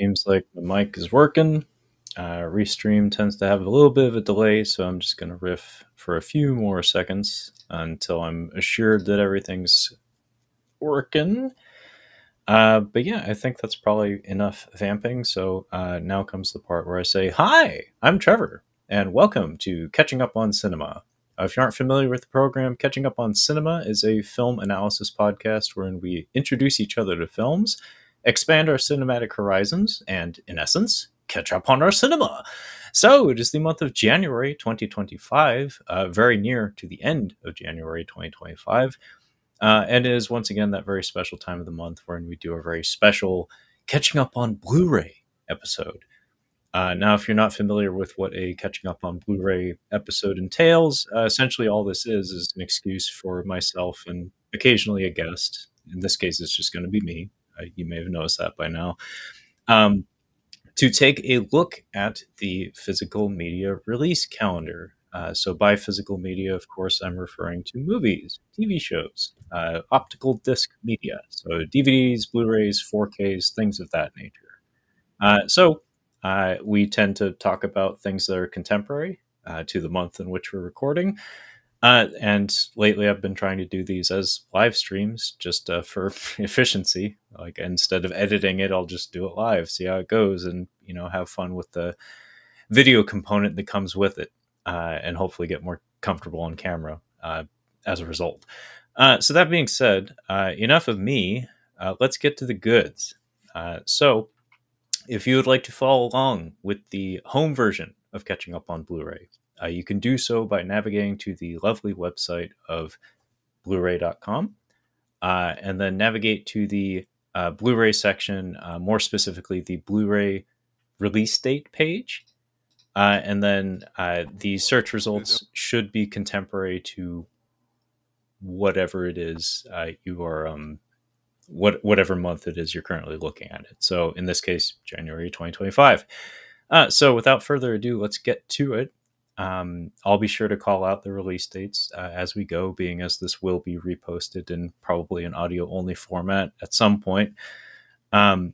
seems like the mic is working. Restream tends to have a little bit of a delay, so I'm just going to riff for a few more seconds until I'm assured that everything's working. But yeah, I think that's probably enough vamping. So now comes the part where I say, "Hi, I'm Trevor, and welcome to Catching Up on Cinema." If you aren't familiar with the program, Catching Up on Cinema is a film analysis podcast wherein we introduce each other to films, expand our cinematic horizons, and, in essence, catch up on our cinema. So it is the month of January 2025, very near to the end of January 2025. And it is once again that very special time of the month wherein we do a very special Catching Up on Blu-ray episode. Now, if you're not familiar with what a Catching Up on Blu-ray episode entails, essentially all this is an excuse for myself and occasionally a guest. In this case, it's just going to be me. You may have noticed that by now. Um, to take a look at the physical media release calendar. So, by physical media, of course, I'm referring to movies, TV shows, optical disc media, so DVDs, Blu rays, 4Ks, things of that nature. We tend to talk about things that are contemporary to the month in which we're recording. And lately, I've been trying to do these as live streams just for efficiency. Like instead of editing it, I'll just do it live, see how it goes, and have fun with the video component that comes with it, and hopefully get more comfortable on camera as a result. So that being said, enough of me. Let's get to the goods. So, if you would like to follow along with the home version of Catching Up on Blu-ray, you can do so by navigating to the lovely website of Blu-ray.com, and then navigate to the Blu-ray section, more specifically the Blu-ray release date page. And then the search results should be contemporary to whatever it is you are, whatever month it is you're currently looking at it. So in this case, January 2025. So without further ado, let's get to it. I'll be sure to call out the release dates as we go, being as this will be reposted in probably an audio-only format at some point. But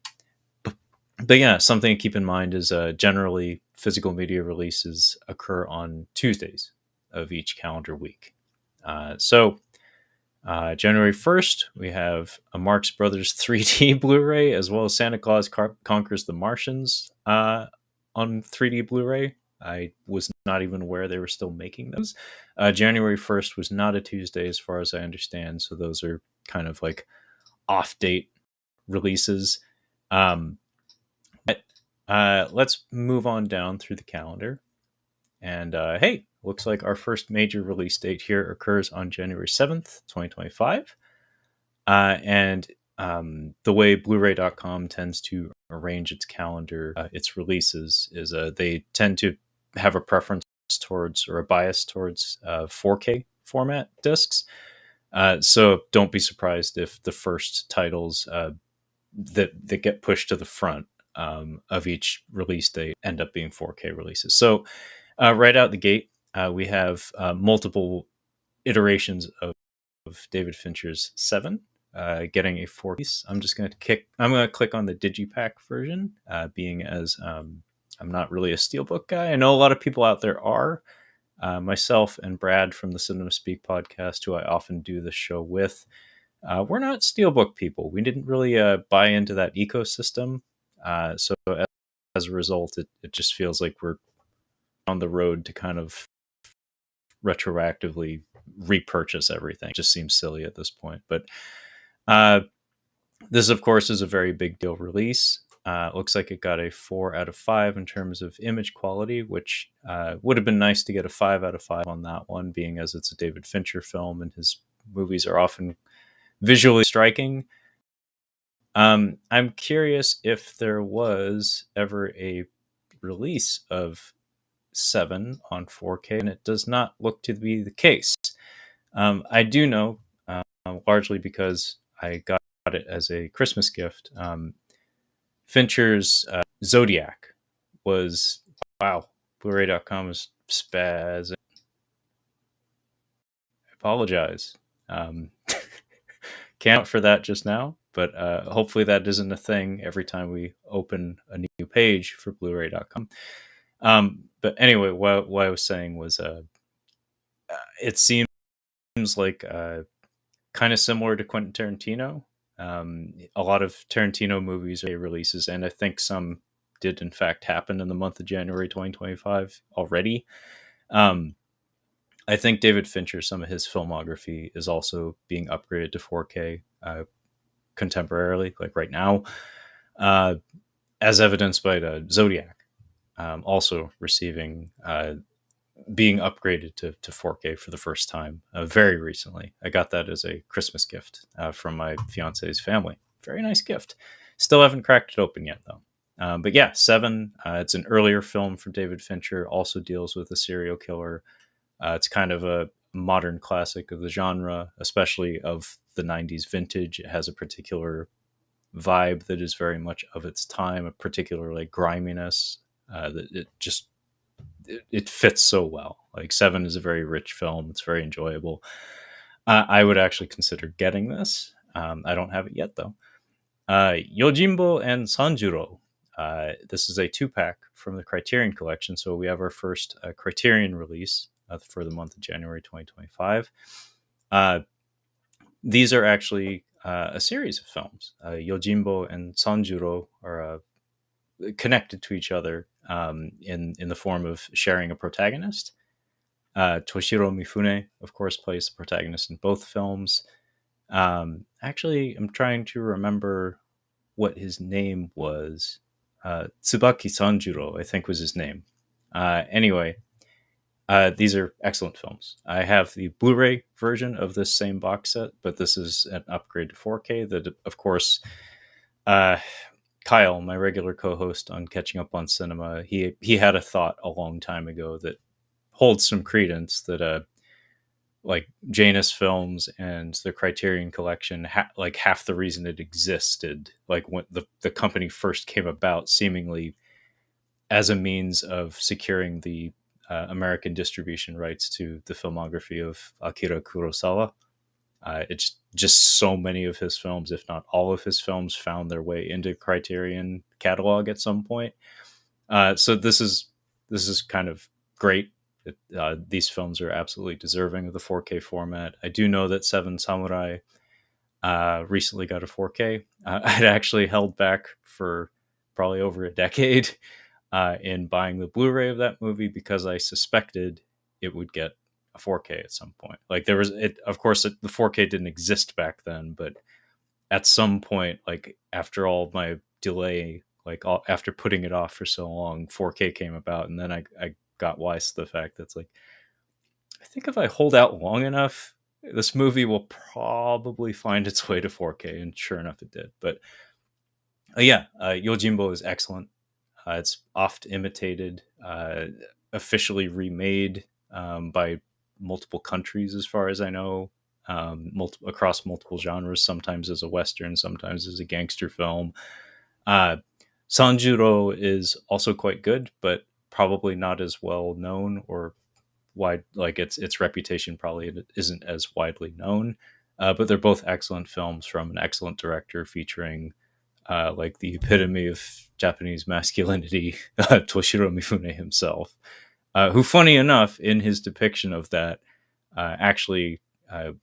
yeah, something to keep in mind is generally physical media releases occur on Tuesdays of each calendar week. January 1st, we have a Marx Brothers 3D Blu-ray, as well as Santa Claus Conquers the Martians on 3D Blu-ray. I was not even aware they were still making those. January 1st was not a Tuesday, as far as I understand, so those are kind of like off-date releases. Let's move on down through the calendar. And hey, looks like our first major release date here occurs on January 7th, 2025. The way Blu-ray.com tends to arrange its calendar, its releases, is they tend to have a preference towards, or a bias towards, 4K format discs. So don't be surprised if the first titles that get pushed to the front of each release date end up being 4K releases. So right out the gate, we have multiple iterations of David Fincher's Seven getting a 4K. I'm going to click on the Digipack version, being as I'm not really a Steelbook guy. I know a lot of people out there are. Myself and Brad from the Cinema Speak podcast, who I often do the show with, we're not Steelbook people. We didn't really buy into that ecosystem. So as a result, it just feels like we're on the road to kind of retroactively repurchase everything. It just seems silly at this point. But this, of course, is a very big deal release. Looks like it got a 4 out of 5 in terms of image quality, which would have been nice to get a 5 out of 5 on that one, being as it's a David Fincher film and his movies are often visually striking. I'm curious if there was ever a release of 7 on 4K, and it does not look to be the case. I do know, largely because I got it as a Christmas gift, Fincher's Zodiac was, wow, Blu-ray.com is spaz. I apologize. Can't for that just now, but hopefully that isn't a thing every time we open a new page for Blu-ray.com. But anyway, what I was saying was, it seems like kind of similar to Quentin Tarantino. A lot of Tarantino movies are releases, and I think some did in fact happen in the month of January 2025 already. Um, I think David Fincher, some of his filmography is also being upgraded to 4K contemporarily, like right now, uh, as evidenced by the Zodiac, also receiving being upgraded to 4K for the first time very recently. I got that as a Christmas gift from my fiance's family. Very nice gift. Still haven't cracked it open yet, though. But yeah, Seven. It's an earlier film from David Fincher. Also deals with a serial killer. It's kind of a modern classic of the genre, especially of the 90s vintage. It has a particular vibe that is very much of its time, a particular like griminess that it fits so well. Like Seven is a very rich film. It's very enjoyable. I would actually consider getting this. I don't have it yet though. Yojimbo and Sanjuro. This is a 2-pack from the Criterion Collection. So we have our first Criterion release for the month of January 2025. These are actually a series of films. Yojimbo and Sanjuro are connected to each other in the form of sharing a protagonist. Toshiro Mifune, of course, plays the protagonist in both films. Actually, I'm trying to remember what his name was. Tsubaki Sanjuro, I think, was his name. Anyway, these are excellent films. I have the Blu-ray version of this same box set, but this is an upgrade to 4K. That, of course, Kyle, my regular co-host on Catching Up on Cinema, he had a thought a long time ago that holds some credence, that like Janus films and the Criterion Collection, like half the reason it existed, like when the company first came about, seemingly as a means of securing the American distribution rights to the filmography of Akira Kurosawa. It's just so many of his films, if not all of his films, found their way into Criterion catalog at some point. So this is kind of great. These films are absolutely deserving of the 4K format. I do know that Seven Samurai recently got a 4K. I'd actually held back for probably over a decade in buying the Blu-ray of that movie because I suspected it would get a 4K at some point. Like there was, of course, the 4K didn't exist back then, but at some point, like after all my delay, like after putting it off for so long, 4K came about, and then I got wise to the fact that's like, I think if I hold out long enough, this movie will probably find its way to 4K, and sure enough, it did. But Yojimbo is excellent. It's oft imitated, officially remade by multiple countries, as far as I know, across multiple genres, sometimes as a Western, sometimes as a gangster film. Sanjuro is also quite good, but probably not as well known or wide. Like its reputation probably isn't as widely known. But they're both excellent films from an excellent director, featuring like the epitome of Japanese masculinity, Toshiro Mifune himself, who, funny enough, in his depiction of that, actually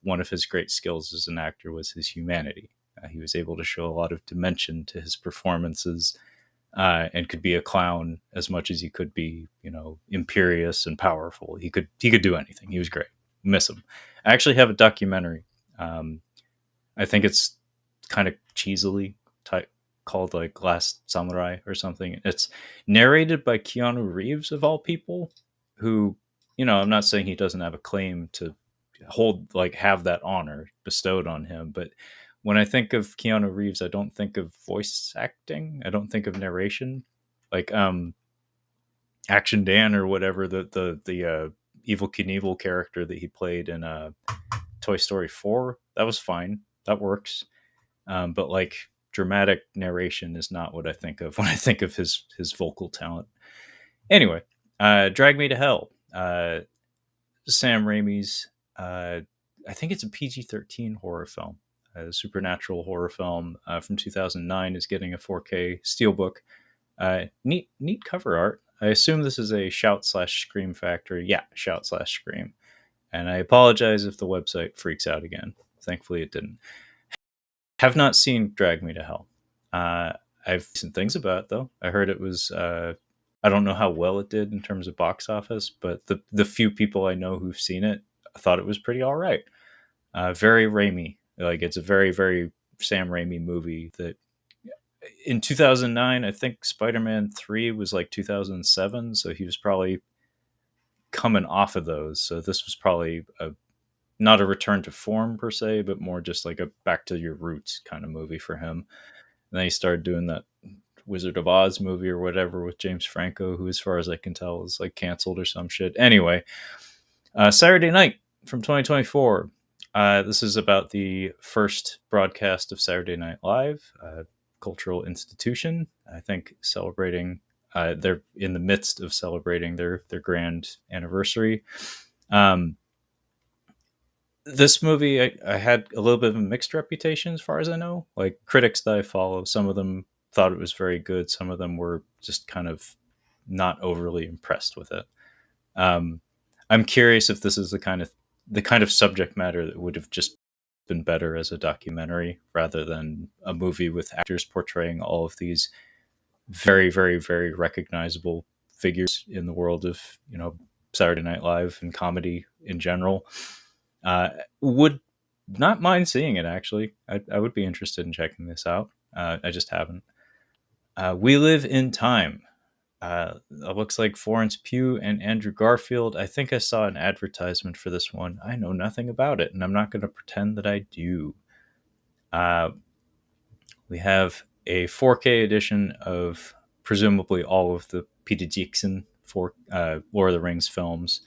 one of his great skills as an actor was his humanity. He was able to show a lot of dimension to his performances, and could be a clown as much as he could be, imperious and powerful. He could do anything. He was great. Miss him. I actually have a documentary. I think it's kind of cheesily called like Last Samurai or something. It's narrated by Keanu Reeves, of all people, who, I'm not saying he doesn't have a claim to have that honor bestowed on him, but when I think of Keanu Reeves, I don't think of voice acting. I don't think of narration. Like Action Dan or whatever, the Evil Knievel character that he played in Toy Story 4, that was fine. That works. But like dramatic narration is not what I think of when I think of his vocal talent. Anyway, Drag Me to Hell. Sam Raimi's, I think it's a PG-13 horror film. a supernatural horror film from 2009, is getting a 4K steelbook. Neat cover art. I assume this is a Shout slash Scream factory. Yeah, Shout slash Scream. And I apologize if the website freaks out again. Thankfully, it didn't. Have not seen Drag Me to Hell. I've seen things about it, though. I heard it was. I don't know how well it did in terms of box office, but the few people I know who've seen it thought it was pretty all right. Very Raimi. Like, it's a very, very Sam Raimi movie that in 2009, I think Spider-Man 3 was like 2007, so he was probably coming off of those. So this was probably not a return to form per se, but more just like a back to your roots kind of movie for him. And then he started doing that Wizard of Oz movie or whatever with James Franco, who, as far as I can tell, is like canceled or some shit. Anyway, Saturday Night from 2024. This is about the first broadcast of Saturday Night Live, cultural institution. I think celebrating. They're in the midst of celebrating their grand anniversary. This movie, I had a little bit of a mixed reputation as far as I know. Like, critics that I follow, some of them thought it was very good. Some of them were just kind of not overly impressed with it. I'm curious if this is the kind of subject matter that would have just been better as a documentary rather than a movie with actors portraying all of these very, very, very recognizable figures in the world of, Saturday Night Live and comedy in general. Would not mind seeing it, actually. I would be interested in checking this out. I just haven't. We Live in Time. It looks like Florence Pugh and Andrew Garfield. I think I saw an advertisement for this one. I know nothing about it, and I'm not going to pretend that I do. We have a 4K edition of presumably all of the Peter Jackson for Lord of the Rings films.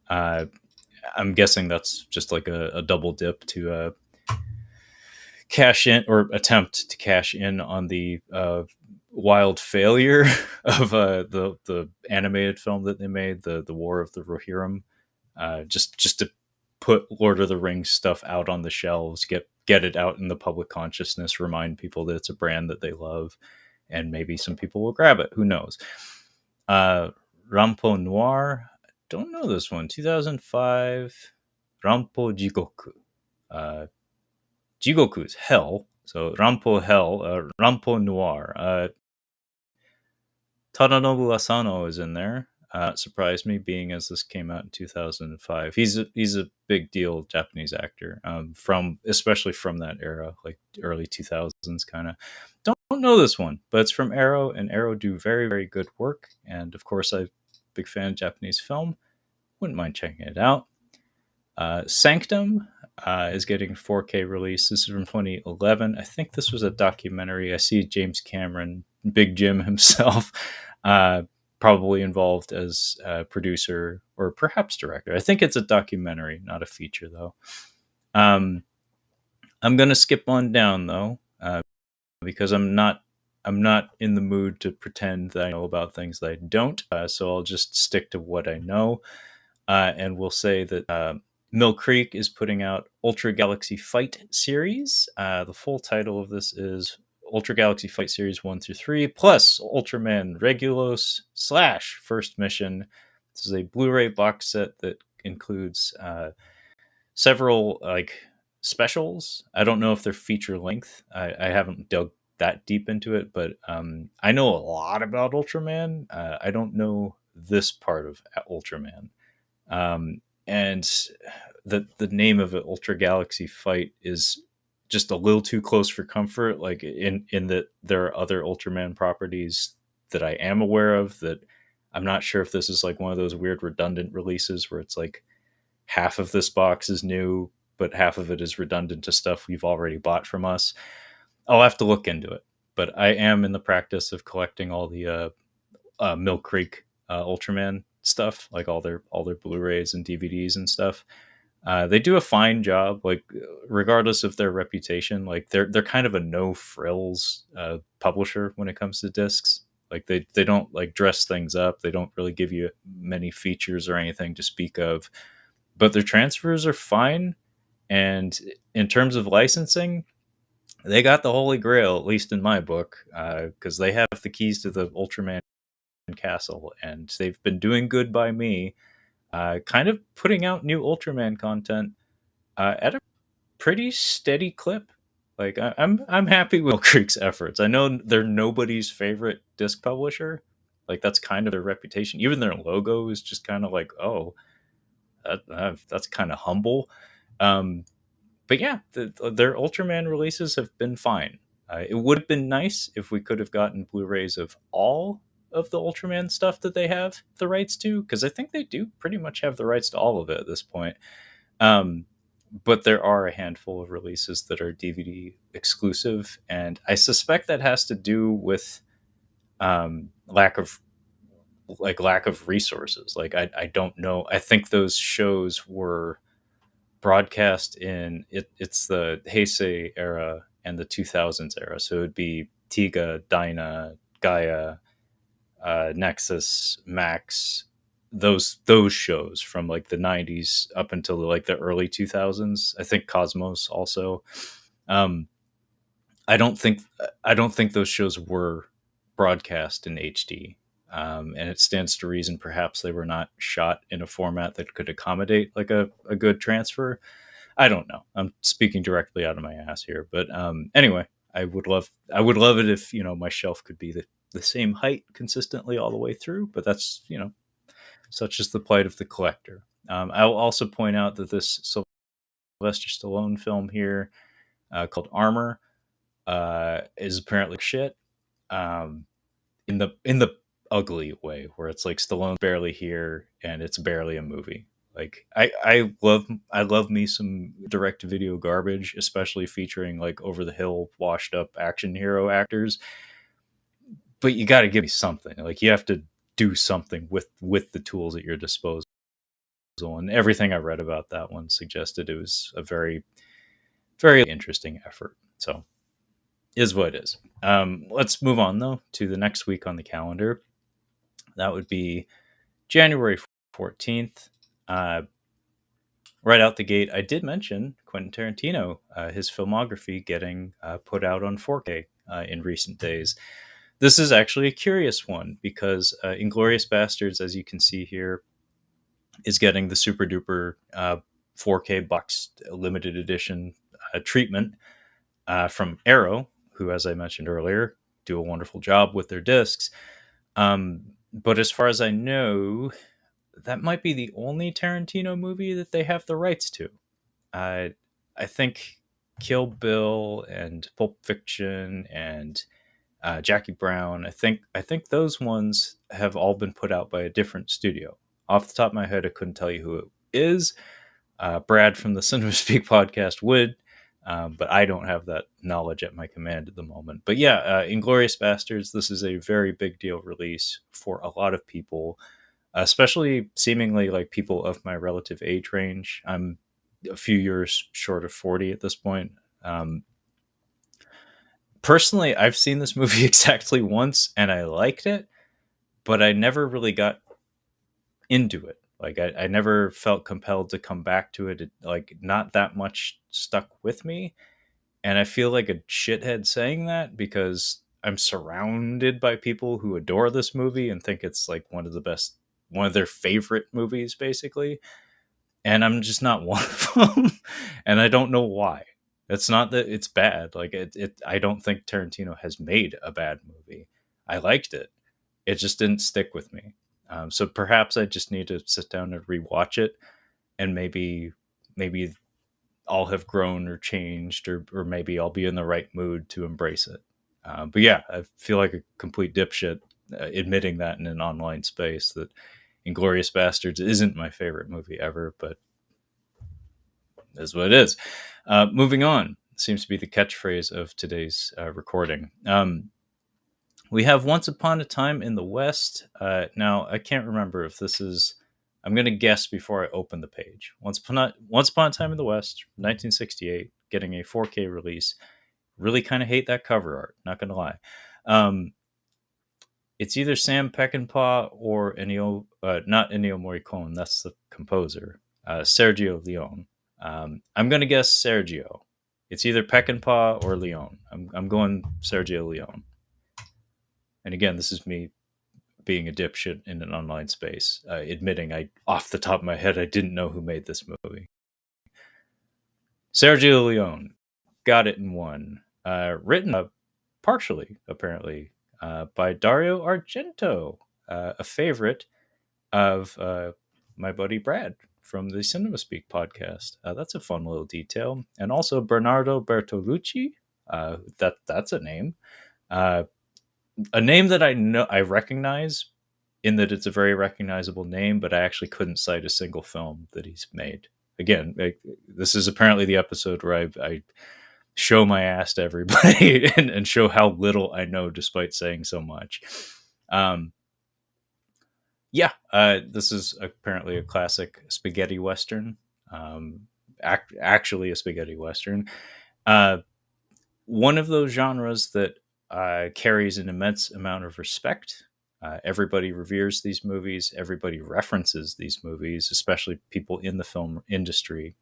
I'm guessing that's just like a double dip to cash in or attempt to cash in on the wild failure of the animated film that they made, the War of the Rohirrim. Just to put Lord of the Rings stuff out on the shelves, get it out in the public consciousness, remind people that it's a brand that they love, and maybe some people will grab it. Who knows? Rampo Noir. Don't know this one. 2005. Rampo Jigoku. Jigoku is hell. So Rampo Hell. Rampo Noir. Tadanobu Asano is in there. Surprised me, being as this came out in 2005. He's a big deal Japanese actor, especially from that era, like early 2000s kind of. Don't know this one, but it's from Arrow, and Arrow do very, very good work. And of course, I'm a big fan of Japanese film. Wouldn't mind checking it out. Sanctum is getting 4K release. This is from 2011. I think this was a documentary. I see James Cameron, Big Jim himself, probably involved as a producer or perhaps director. I think it's a documentary, not a feature, though. I'm going to skip on down, though, because I'm not in the mood to pretend that I know about things that I don't. So I'll just stick to what I know. And we'll say that Mill Creek is putting out Ultra Galaxy Fight Series. The full title of this is Ultra Galaxy Fight Series 1 through 3, plus Ultraman Regulos / First Mission. This is a Blu-ray box set that includes several specials. I don't know if they're feature length. I haven't dug that deep into it, but I know a lot about Ultraman. I don't know this part of Ultraman. And the name of it, Ultra Galaxy Fight, is just a little too close for comfort. Like in that there are other Ultraman properties that I am aware of that I'm not sure if this is like one of those weird redundant releases where it's like half of this box is new, but half of it is redundant to stuff we've already bought from us. I'll have to look into it, but I am in the practice of collecting all the Mill Creek Ultraman stuff, like all their Blu-rays and DVDs and stuff. They do a fine job, like regardless of their reputation. Like they're kind of a no frills publisher when it comes to discs. Like they don't like dress things up. They don't really give you many features or anything to speak of, but their transfers are fine. And in terms of licensing, they got the holy grail, at least in my book, because they have the keys to the Ultraman castle, and they've been doing good by me, kind of putting out new Ultraman content at a pretty steady clip. Like I'm happy with Mill Creek's efforts. I know they're nobody's favorite disc publisher. Like that's kind of their reputation. Even their logo is just kind of like, oh, that's kind of humble. Um, but yeah, their Ultraman releases have been fine. It would have been nice if we could have gotten Blu-rays of all of the Ultraman stuff that they have the rights to, because I think they do pretty much have the rights to all of it at this point. Um, but there are a handful of releases that are DVD exclusive, and I suspect that has to do with lack of resources. Like I don't know. I think those shows were broadcast in it's the Heisei era and the 2000s era. So it would be Tiga, Dyna, Gaia, Nexus, Max, those shows from like the 90s up until like the early 2000s. I think Cosmos also. Um, I don't think those shows were broadcast in HD. And it stands to reason perhaps they were not shot in a format that could accommodate like a good transfer. I don't know. I'm speaking directly out of my ass here, but anyway, I would love it if my shelf could be the same height consistently all the way through. But that's such is the plight of the collector. I'll also point out that this Sylvester Stallone film here called Armor is apparently shit. Um, in the ugly way, where it's like Stallone barely here and it's barely a movie. Like I love me some direct to video garbage, especially featuring like over the hill washed up action hero actors. But you got to give me something. Like you have to do something with the tools at your disposal. And everything I read about that one suggested it was a very interesting effort. So is what it is. Let's move on though to the next week on the calendar. That would be January 14th. Right out the gate, I did mention Quentin Tarantino, his filmography getting put out on 4K in recent days. This is actually a curious one because Inglorious Bastards, as you can see here, is getting the super duper 4K boxed limited edition treatment from Arrow, who, as I mentioned earlier, do a wonderful job with their discs. But as far as I know, that might be the only Tarantino movie that they have the rights to. I think Kill Bill and Pulp Fiction and Jackie Brown. I think those ones have all been put out by a different studio. Off the top of my head, I couldn't tell you who it is. Brad from the Cinema Speak podcast would, but I don't have that knowledge at my command at the moment. But yeah, Inglorious Bastards. This is a very big deal release for a lot of people, especially seemingly like people of my relative age range. I'm a few years short of 40 at this point. Personally, I've seen this movie exactly once and I liked it, but I never really got into it. Like I never felt compelled to come back to it. Like not that much stuck with me. And I feel like a shithead saying that because I'm surrounded by people who adore this movie and think it's like one of their favorite movies, basically. And I'm just not one of them. And I don't know why. It's not that it's bad. Like I don't think Tarantino has made a bad movie. I liked it. It just didn't stick with me. So perhaps I just need to sit down and rewatch it, and maybe I'll have grown or changed, or maybe I'll be in the right mood to embrace it. But yeah, I feel like a complete dipshit admitting that in an online space that Inglorious Bastards isn't my favorite movie ever, but is what it is. Moving on seems to be the catchphrase of today's recording. We have Once Upon a Time in the West. Now, I can't remember if this is. I'm going to guess before I open the page. Once Upon a Time in the West, 1968, getting a 4K release. Really kind of hate that cover art, not going to lie. It's either Sam Peckinpah or not Ennio Morricone, that's the composer, Sergio Leone. I'm going to guess Sergio. It's either Peckinpah or Leone. I'm going Sergio Leone. And again, this is me being a dipshit in an online space, admitting I, off the top of my head, I didn't know who made this movie. Sergio Leone got it in one. Written partially, apparently, by Dario Argento, a favorite of my buddy Brad from the Cinema Speak podcast. That's a fun little detail. And also Bernardo Bertolucci. That's a name. A name that I recognize in that it's a very recognizable name, but I actually couldn't cite a single film that he's made. Again, this is apparently the episode where I show my ass to everybody and show how little I know despite saying so much. This is apparently a classic spaghetti western. Actually a spaghetti western. One of those genres that carries an immense amount of respect. Everybody reveres these movies. Everybody references these movies, especially people in the film industry.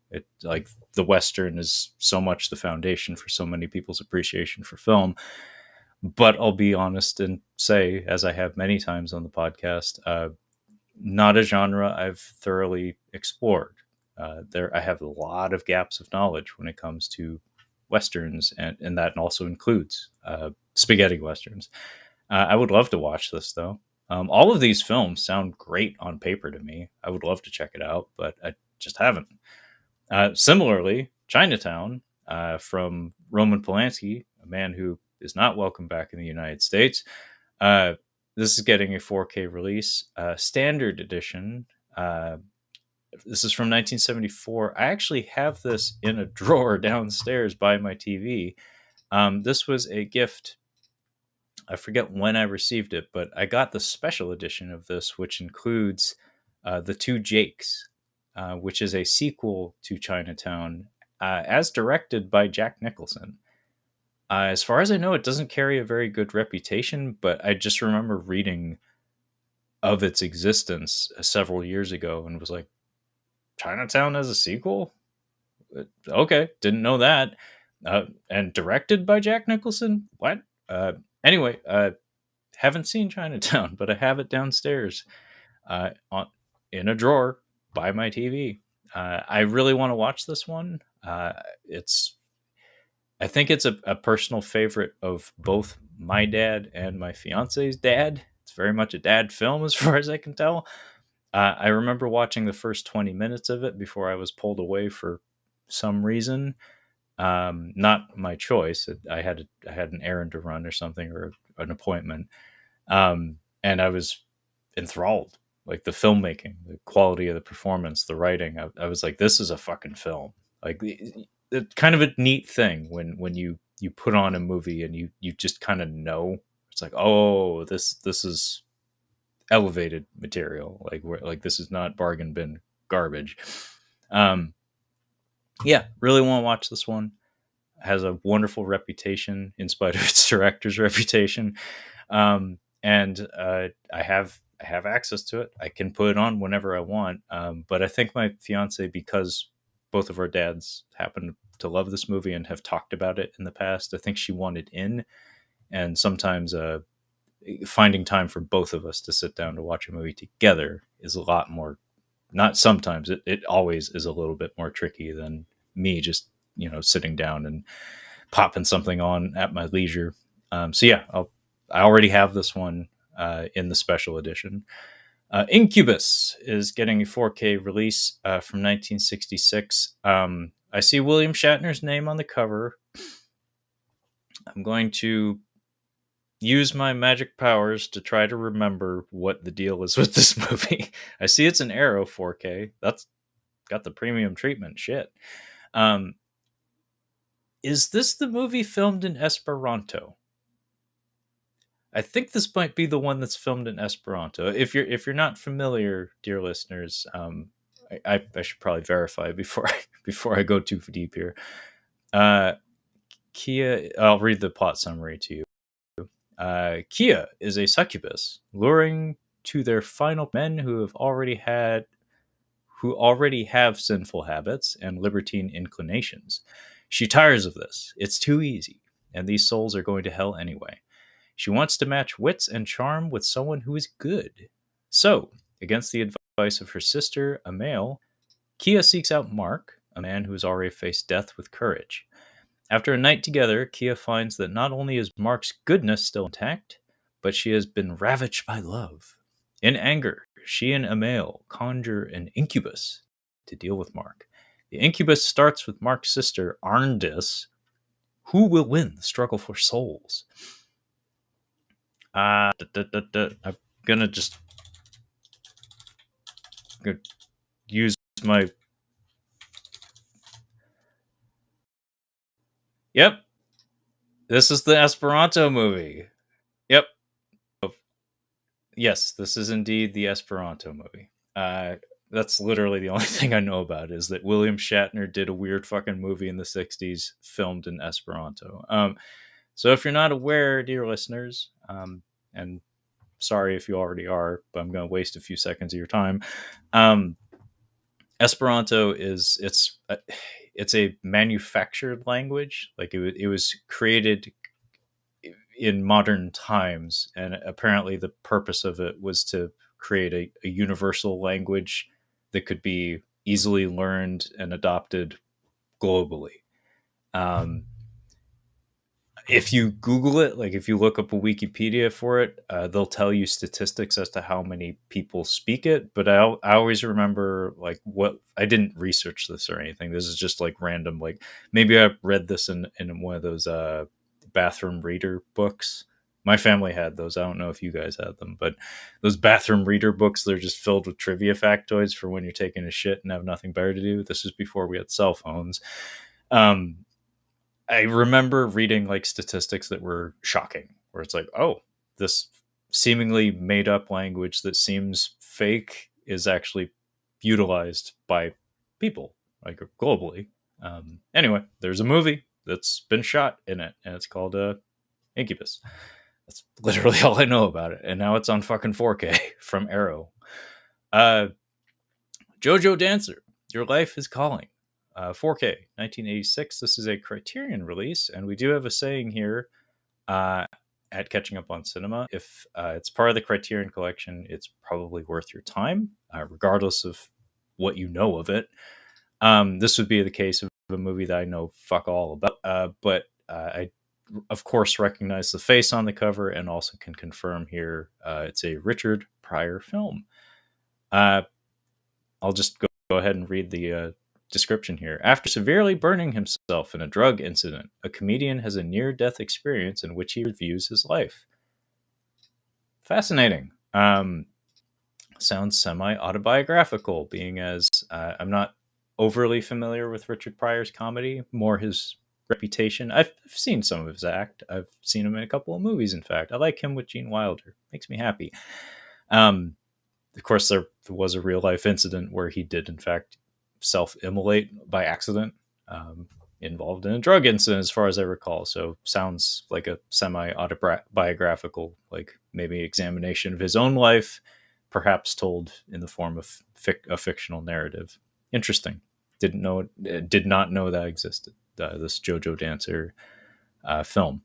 Like the Western is so much the foundation for so many people's appreciation for film. But I'll be honest and say, as I have many times on the podcast, not a genre I've thoroughly explored. I have a lot of gaps of knowledge when it comes to Westerns, and that also includes spaghetti Westerns. I would love to watch this, though. All of these films sound great on paper to me. I would love to check it out, but I just haven't. Similarly, Chinatown from Roman Polanski, a man who is not welcome back in the United States. This is getting a 4K release, standard edition. This is from 1974. I actually have this in a drawer downstairs by my TV. This was a gift. I forget when I received it, but I got the special edition of this, which includes The Two Jakes, which is a sequel to Chinatown, as directed by Jack Nicholson. As far as I know, it doesn't carry a very good reputation, but I just remember reading of its existence several years ago and was like, Chinatown as a sequel? Okay, didn't know that. And directed by Jack Nicholson? What? Anyway, haven't seen Chinatown, but I have it downstairs in a drawer by my TV. I really want to watch this one. I think it's a personal favorite of both my dad and my fiance's dad. It's very much a dad film as far as I can tell. I remember watching the first 20 minutes of it before I was pulled away for some reason. Not my choice. I had an errand to run or something, or an appointment. And I was enthralled. Like the filmmaking, the quality of the performance, the writing. I was like, this is a fucking film. Like it's kind of a neat thing when you put on a movie and you just kind of know. It's like, oh, this is elevated material. Like this is not bargain bin garbage. Really want to watch this one. It has a wonderful reputation in spite of its director's reputation. And I have access to it. I can put it on whenever I want. But I think my fiance, because both of our dads happen to love this movie and have talked about it in the past, I think she wanted in. And sometimes finding time for both of us to sit down to watch a movie together is a lot more, not sometimes, it always is a little bit more tricky than me just, sitting down and popping something on at my leisure. I already have this one in the special edition. Incubus is getting a 4K release from 1966. I see William Shatner's name on the cover. I'm going to use my magic powers to try to remember what the deal is with this movie. I see it's an Arrow 4K. That's got the premium treatment. Shit. Is this the movie filmed in Esperanto? I think this might be the one that's filmed in Esperanto. If you're not familiar, dear listeners, I should probably verify before I go too deep here. Kia, I'll read the plot summary to you. Kia is a succubus luring to their final men who have already had who already have sinful habits and libertine inclinations. She tires of this. It's too easy, and these souls are going to hell anyway. She wants to match wits and charm with someone who is good. So, against the advice of her sister, a male, Kia seeks out Mark, a man who has already faced death with courage. After a night together, Kia finds that not only is Mark's goodness still intact, but she has been ravaged by love. In anger, she and Emil conjure an incubus to deal with Mark. The incubus starts with Mark's sister, Arndis. Who will win the struggle for souls? I'm gonna just use my. Yep, this is the Esperanto movie. Yep. Yes, this is indeed the Esperanto movie. That's literally the only thing I know about is that William Shatner did a weird fucking movie in the 60s filmed in Esperanto. So if you're not aware, dear listeners, and sorry if you already are, but I'm going to waste a few seconds of your time. Esperanto it's a manufactured language. Like it was created in modern times, and apparently the purpose of it was to create a universal language that could be easily learned and adopted globally. If you Google it, like if you look up a Wikipedia for it, they'll tell you statistics as to how many people speak it. But I always remember like what I didn't research this or anything. This is just like random. Like maybe I read this in one of those bathroom reader books. My family had those. I don't know if you guys had them, but those bathroom reader books, they're just filled with trivia factoids for when you're taking a shit and have nothing better to do. This is before we had cell phones. I remember reading like statistics that were shocking, where it's like, oh, this seemingly made up language that seems fake is actually utilized by people like globally. Anyway, there's a movie that's been shot in it, and it's called Incubus. That's literally all I know about it, and now it's on fucking 4K from Arrow. Jojo Dancer, Your Life is Calling. 4K, 1986. This is a Criterion release, and we do have a saying here at Catching Up on Cinema. If it's part of the Criterion collection, it's probably worth your time, regardless of what you know of it. This would be the case of a movie that I know fuck all about, but I, of course, recognize the face on the cover and also can confirm here it's a Richard Pryor film. I'll just go ahead and read the description here. After severely burning himself in a drug incident, a comedian has a near-death experience in which he reviews his life. Fascinating. Sounds semi-autobiographical, being as I'm not overly familiar with Richard Pryor's comedy, more his reputation. I've seen some of his act. I've seen him in a couple of movies, in fact. I like him with Gene Wilder. Makes me happy. Of course, there was a real-life incident where he did, in fact, self-immolate by accident, involved in a drug incident, as far as I recall. So sounds like a semi-autobiographical, like maybe examination of his own life, perhaps told in the form of a fictional narrative. Interesting. Did not know that existed. This Jojo Dancer film.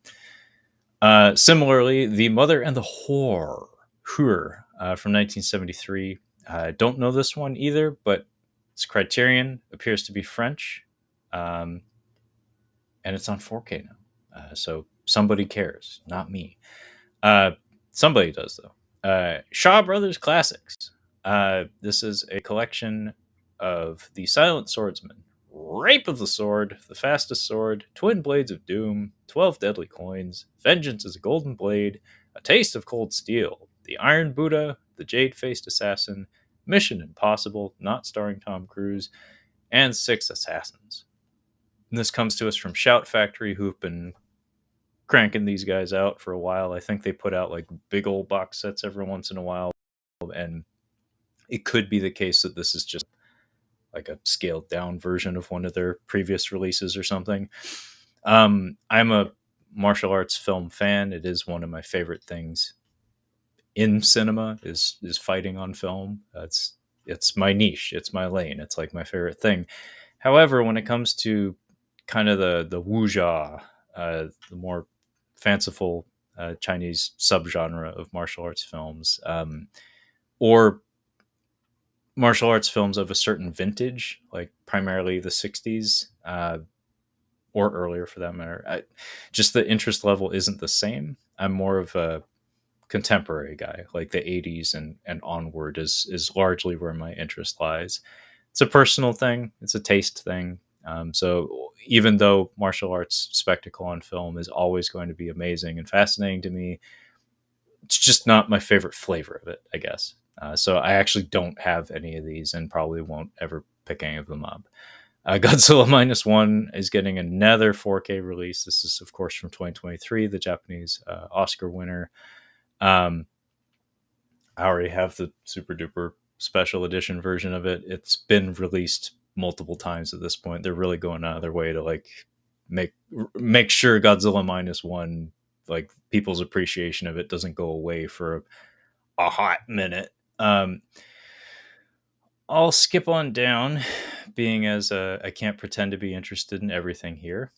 Similarly, The Mother and the Whore, from 1973. Don't know this one either, but it's Criterion, appears to be French, and it's on 4K now. So somebody cares, not me. Somebody does, though. Shaw Brothers Classics. This is a collection of The Silent Swordsman, Rape of the Sword, The Fastest Sword, Twin Blades of Doom, 12 Deadly Coins, Vengeance is a Golden Blade, A Taste of Cold Steel, The Iron Buddha, The Jade-Faced Assassin, Mission Impossible, not starring Tom Cruise, and Six Assassins. And this comes to us from Shout Factory, who've been cranking these guys out for a while. I think they put out like big old box sets every once in a while, and it could be the case that this is just like a scaled down version of one of their previous releases or something. I'm a martial arts film fan. It is one of my favorite things in cinema is fighting on film. It's it's my niche, it's my lane, it's like my favorite thing. However, when it comes to kind of the wuxia, the more fanciful Chinese subgenre of martial arts films, or martial arts films of a certain vintage, like primarily the 60s, or earlier for that matter, just the interest level isn't the same. I'm more of a contemporary guy, like the 80s and onward is largely where my interest lies. It's a personal thing, it's a taste thing. So even though martial arts spectacle on film is always going to be amazing and fascinating to me, it's just not my favorite flavor of it, I guess. So I actually don't have any of these and probably won't ever pick any of them up. Godzilla Minus One is getting another 4K release. This is, of course, from 2023, the Japanese Oscar winner. Um, I already have the super duper special edition version of it. It's been released multiple times at this point. They're really going out of their way to like make sure Godzilla Minus One, like people's appreciation of it, doesn't go away for a hot minute. I'll skip on down, being as I can't pretend to be interested in everything here.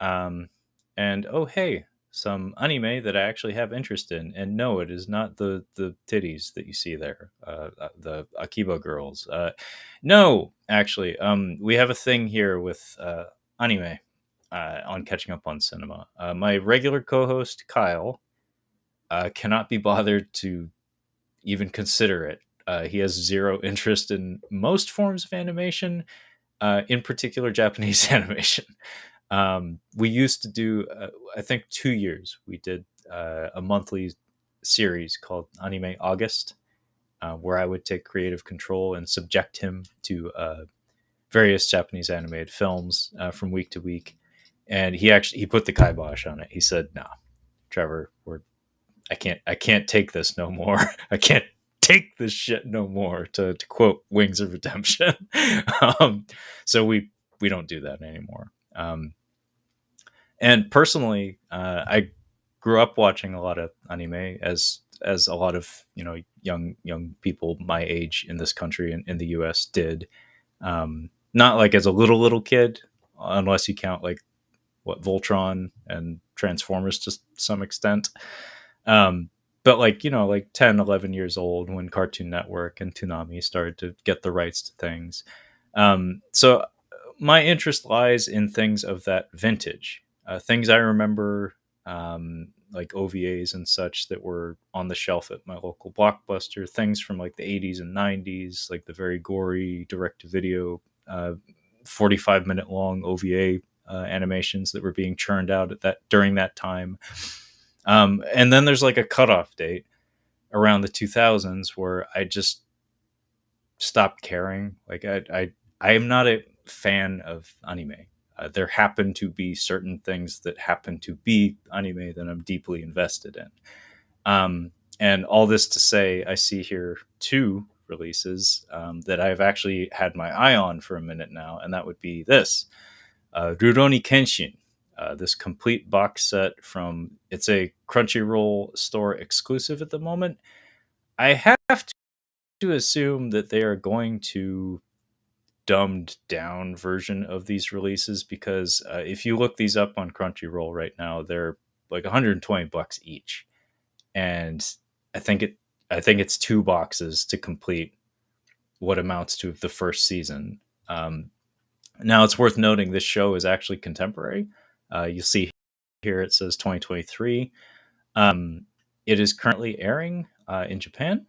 Um, and oh hey, some anime that I actually have interest in. And no, it is not the titties that you see there, the Akiba girls. No, actually, we have a thing here with anime on Catching Up on Cinema. My regular co-host Kyle cannot be bothered to even consider it. He has zero interest in most forms of animation, in particular Japanese animation. We used to do, I think, 2 years. We did a monthly series called Anime August, where I would take creative control and subject him to various Japanese animated films from week to week. And he put the kibosh on it. He said, "No, Trevor, I can't take this no more. I can't take this shit no more," to quote Wings of Redemption. um, so we don't do that anymore. And personally, I grew up watching a lot of anime, as a lot of young people my age in this country and in the U.S. did. Not like as a little kid, unless you count like what Voltron and Transformers to some extent. Um, but like, like 10, 11 years old when Cartoon Network and Toonami started to get the rights to things. So my interest lies in things of that vintage, things I remember, like OVAs and such that were on the shelf at my local Blockbuster, things from like the 80s and 90s, like the very gory direct to video, 45-minute long OVA animations that were being churned out at that during that time. And then there's like a cutoff date around the 2000s where I just stopped caring. Like I am not a fan of anime. There happen to be certain things that happen to be anime that I'm deeply invested in. And all this to say, I see here two releases that I've actually had my eye on for a minute now, and that would be this Rurouni Kenshin. This complete box set from it's a Crunchyroll store exclusive at the moment. I have to assume that they are going to dumbed down version of these releases because if you look these up on Crunchyroll right now, they're like $120 each, and I think it I think it's two boxes to complete what amounts to the first season. Now it's worth noting this show is actually contemporary. You see here it says 2023. It is currently airing in Japan,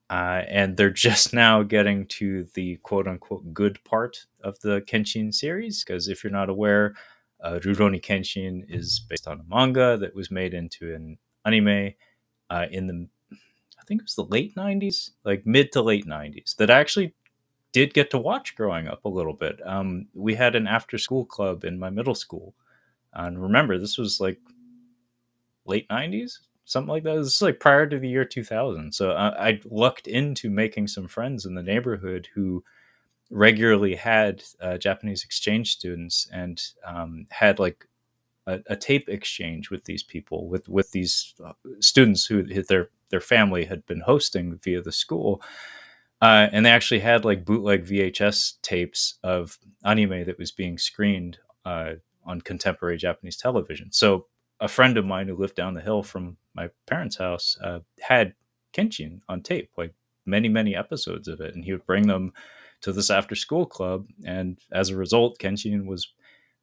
and they're just now getting to the quote unquote good part of the Kenshin series. Because if you're not aware, Rurouni Kenshin is based on a manga that was made into an anime in the, I think it was the late 90s, like mid to late 90s, that I actually did get to watch growing up a little bit. We had an after school club in my middle school. And remember, this was like late 90s, something like that. This is like prior to the year 2000. So I lucked into making some friends in the neighborhood who regularly had Japanese exchange students, and had like a tape exchange with these people, with these students who their family had been hosting via the school. And they actually had like bootleg VHS tapes of anime that was being screened on contemporary Japanese television. So a friend of mine who lived down the hill from my parents' house had Kenshin on tape, like many episodes of it, and he would bring them to this after school club. And as a result, Kenshin was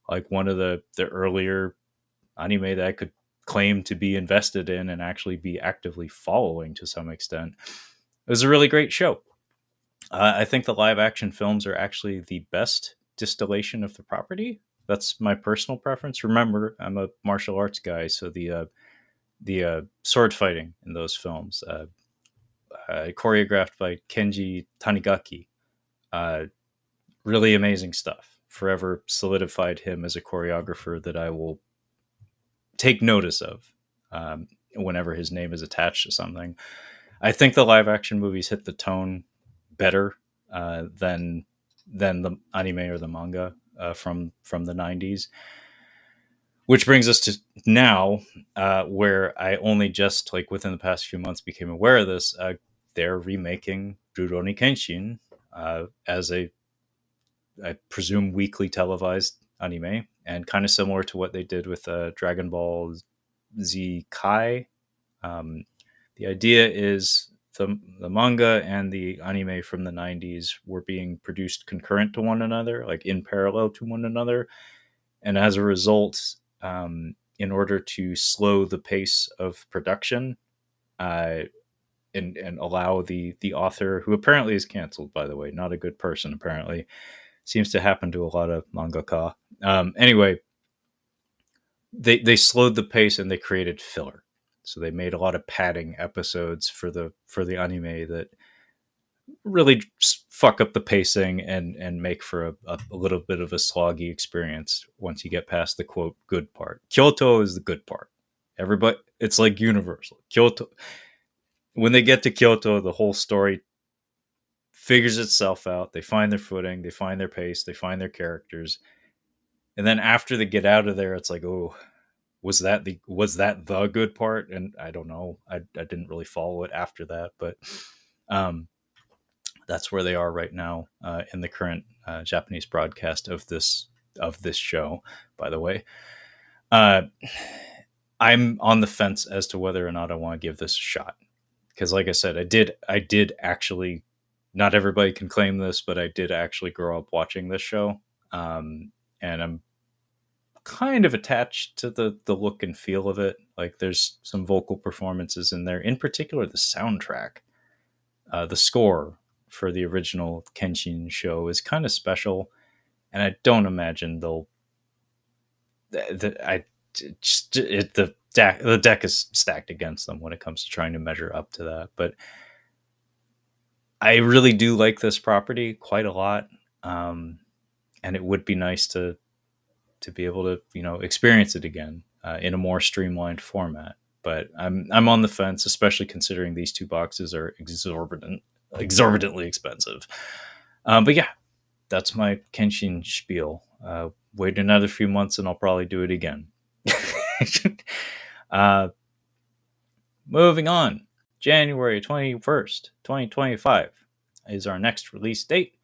like one of the earlier anime that I could claim to be invested in and actually be actively following to some extent. It was a really great show. I think the live action films are actually the best distillation of the property. That's my personal preference. Remember, I'm a martial arts guy, so the sword fighting in those films, choreographed by Kenji Tanigaki, uh, really amazing stuff. Forever solidified him as a choreographer that I will take notice of whenever his name is attached to something. I think the live action movies hit the tone better than the anime or the manga from the 90s. Which brings us to now, where I only just like within the past few months became aware of this. They're remaking Rurouni Kenshin as a, I presume, weekly televised anime, and kind of similar to what they did with Dragon Ball Z Kai. Um, the idea is the manga and the anime from the 90s were being produced concurrent to one another, like in parallel to one another. And as a result, in order to slow the pace of production uh, and allow the author, who apparently is canceled, by the way, not a good person, apparently, seems to happen to a lot of mangaka. Anyway, they slowed the pace and they created filler. So they made a lot of padding episodes for the anime that really fuck up the pacing and make for a little bit of a sloggy experience once you get past the quote good part. Kyoto is the good part. Everybody, it's like Universal. Kyoto, when they get to Kyoto, the whole story figures itself out. They find their footing, they find their pace, they find their characters, and then after they get out of there, it's like, oh, was that the good part? And I don't know. I didn't really follow it after that, but um, that's where they are right now in the current Japanese broadcast of this show. By the way, uh, I'm on the fence as to whether or not I want to give this a shot because, like I said, I did actually. Not everybody can claim this, but I did actually grow up watching this show, and I'm kind of attached to the look and feel of it. Like there's some vocal performances in there, in particular the soundtrack. The score for the original Kenshin show is kind of special, and I don't imagine they'll. I just the deck is stacked against them when it comes to trying to measure up to that. But I really do like this property quite a lot, and it would be nice to be able to experience it again in a more streamlined format. But I'm on the fence, especially considering these two boxes are exorbitantly expensive. But yeah, that's my Kenshin spiel. Wait another few months and I'll probably do it again. uh, Moving on, January 21st, 2025 is our next release date.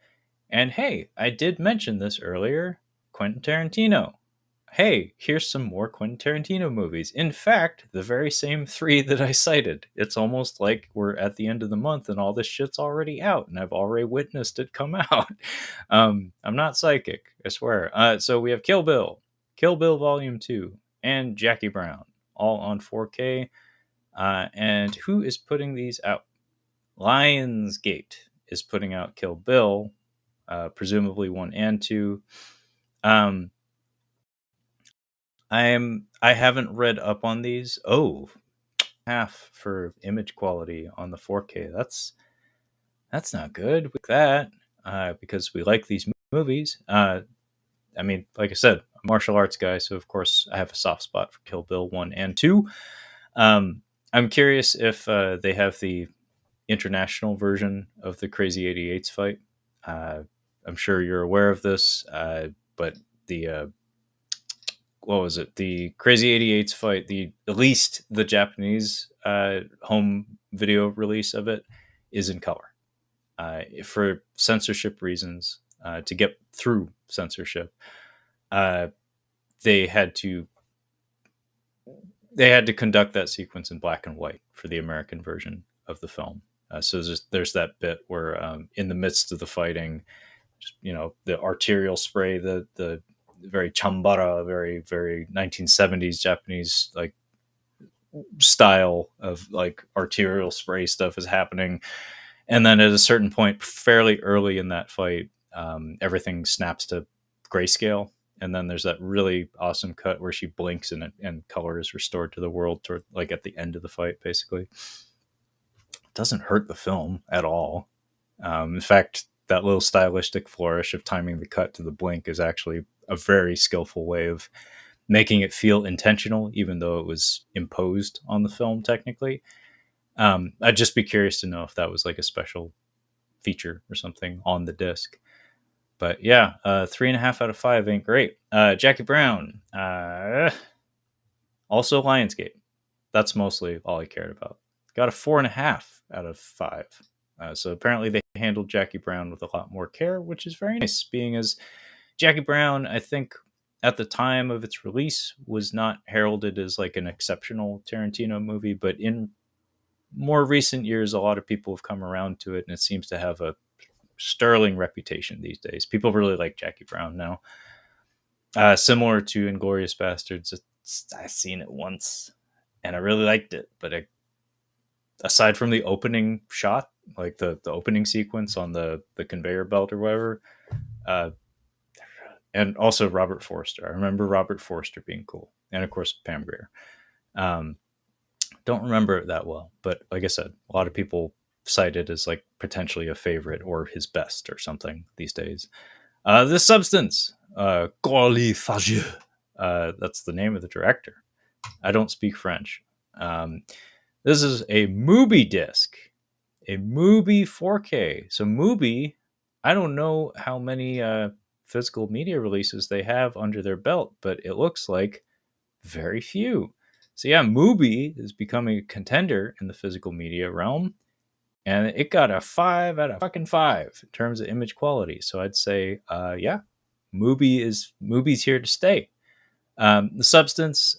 And hey, I did mention this earlier, Quentin Tarantino. Hey, here's some more Quentin Tarantino movies. In fact, the very same three that I cited. It's almost like we're at the end of the month and all this shit's already out, and I've already witnessed it come out. I'm not psychic, I swear. So we have Kill Bill Volume 2, and Jackie Brown, all on 4K. And who is putting these out? Lionsgate is putting out Kill Bill, presumably 1 and 2. I haven't read up on these. Oh, half for image quality on the 4K. That's not good with that because we like these movies. I mean, like I said, I'm a martial arts guy, so of course I have a soft spot for Kill Bill 1 and 2. I'm curious if they have the international version of the Crazy 88s fight. I'm sure you're aware of this, but the what was it? The Crazy 88s fight, at least the Japanese home video release of it is in color. for censorship reasons, to get through censorship, uh, they had to they had to conduct that sequence in black and white for the American version of the film. So there's that bit where, in the midst of the fighting, just, the arterial spray, the very chambara, very very 1970s Japanese like style of like arterial spray stuff is happening, and then at a certain point, fairly early in that fight, everything snaps to grayscale, and then there's that really awesome cut where she blinks and color is restored to the world toward like at the end of the fight. Basically, it doesn't hurt the film at all. In fact, that little stylistic flourish of timing the cut to the blink is actually a very skillful way of making it feel intentional, even though it was imposed on the film technically. I'd just be curious to know if that was like a special feature or something on the disc. But yeah, 3.5 out of 5 ain't great. Jackie Brown, also Lionsgate. That's mostly all I cared about. Got a 4.5 out of 5. So apparently they handled Jackie Brown with a lot more care, which is very nice, being as Jackie Brown, I think, at the time of its release, was not heralded as like an exceptional Tarantino movie, but in more recent years, a lot of people have come around to it, and it seems to have a sterling reputation these days. People really like Jackie Brown now. Similar to Inglourious Bastards, I've seen it once, and I really liked it, but aside from the opening shot, like the opening sequence on the conveyor belt or whatever, uh, and also Robert Forster. I remember Robert Forster being cool, and of course Pam Grier. Don't remember it that well, but like I said, a lot of people cite it as like potentially a favorite or his best or something these days. The Substance, Gorly Fageux. That's the name of the director. I don't speak French. This is a Mubi disc, a Mubi 4K. So Mubi, I don't know how many physical media releases they have under their belt, but it looks like very few. So yeah, Mubi is becoming a contender in the physical media realm, and it got a 5 out of 5 in terms of image quality. So I'd say, yeah, Mubi's here to stay. The Substance,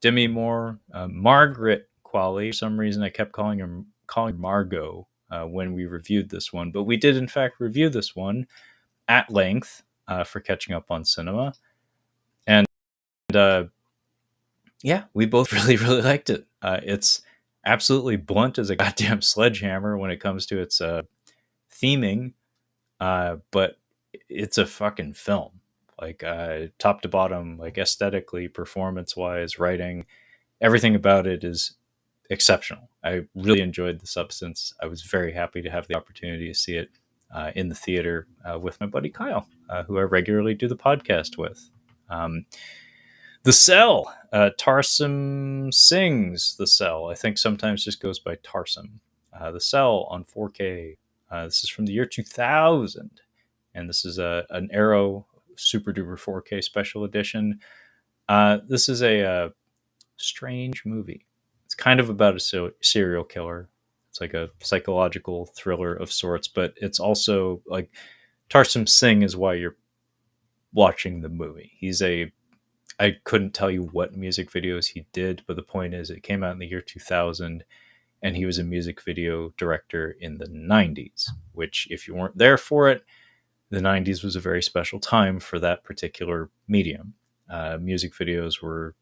Demi Moore, Margaret Qualley. For some reason, I kept calling her Margot when we reviewed this one, but we did in fact review this one at length for Catching Up on Cinema, and yeah, we both really really liked it. It's absolutely blunt as a goddamn sledgehammer when it comes to its theming, but it's a fucking film. Like top to bottom, like aesthetically, performance wise, writing, everything about it is exceptional. I really enjoyed The Substance. I was very happy to have the opportunity to see it in the theater with my buddy Kyle, who I regularly do the podcast with. The Cell, Tarsum Singh's The Cell. I think sometimes just goes by Tarsum. The Cell on 4K. This is from the year 2000, and this is an Arrow Super Duper 4K Special Edition. This is a strange movie. It's kind of about a serial killer. It's like a psychological thriller of sorts, but it's also like Tarsum Singh is why you're watching the movie. I couldn't tell you what music videos he did, but the point is it came out in the year 2000, and he was a music video director in the 90s, which if you weren't there for it, the 90s was a very special time for that particular medium. Music videos were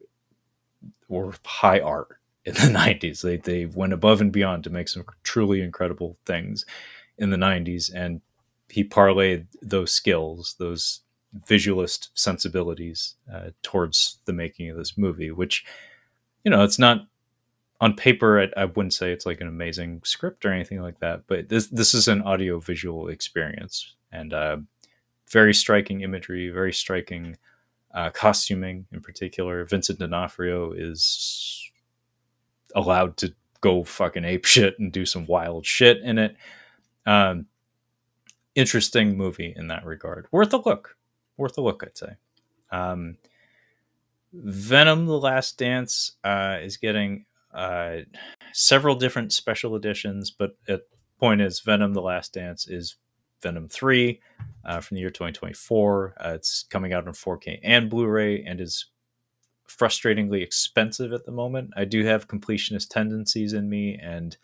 high art in the 90s. They went above and beyond to make some truly incredible things in the 90s, and he parlayed those skills, those visualist sensibilities towards the making of this movie, which, it's not on paper. I wouldn't say it's like an amazing script or anything like that, but this is an audio visual experience, and very striking imagery, very striking costuming in particular. Vincent D'Onofrio is allowed to go fucking ape shit and do some wild shit in it. Interesting movie in that regard. Worth a look, I'd say. Venom: The Last Dance is getting several different special editions, but point is, Venom: The Last Dance is Venom 3 from the year 2024. It's coming out on 4K and Blu-ray and is frustratingly expensive at the moment. I do have completionist tendencies in me, and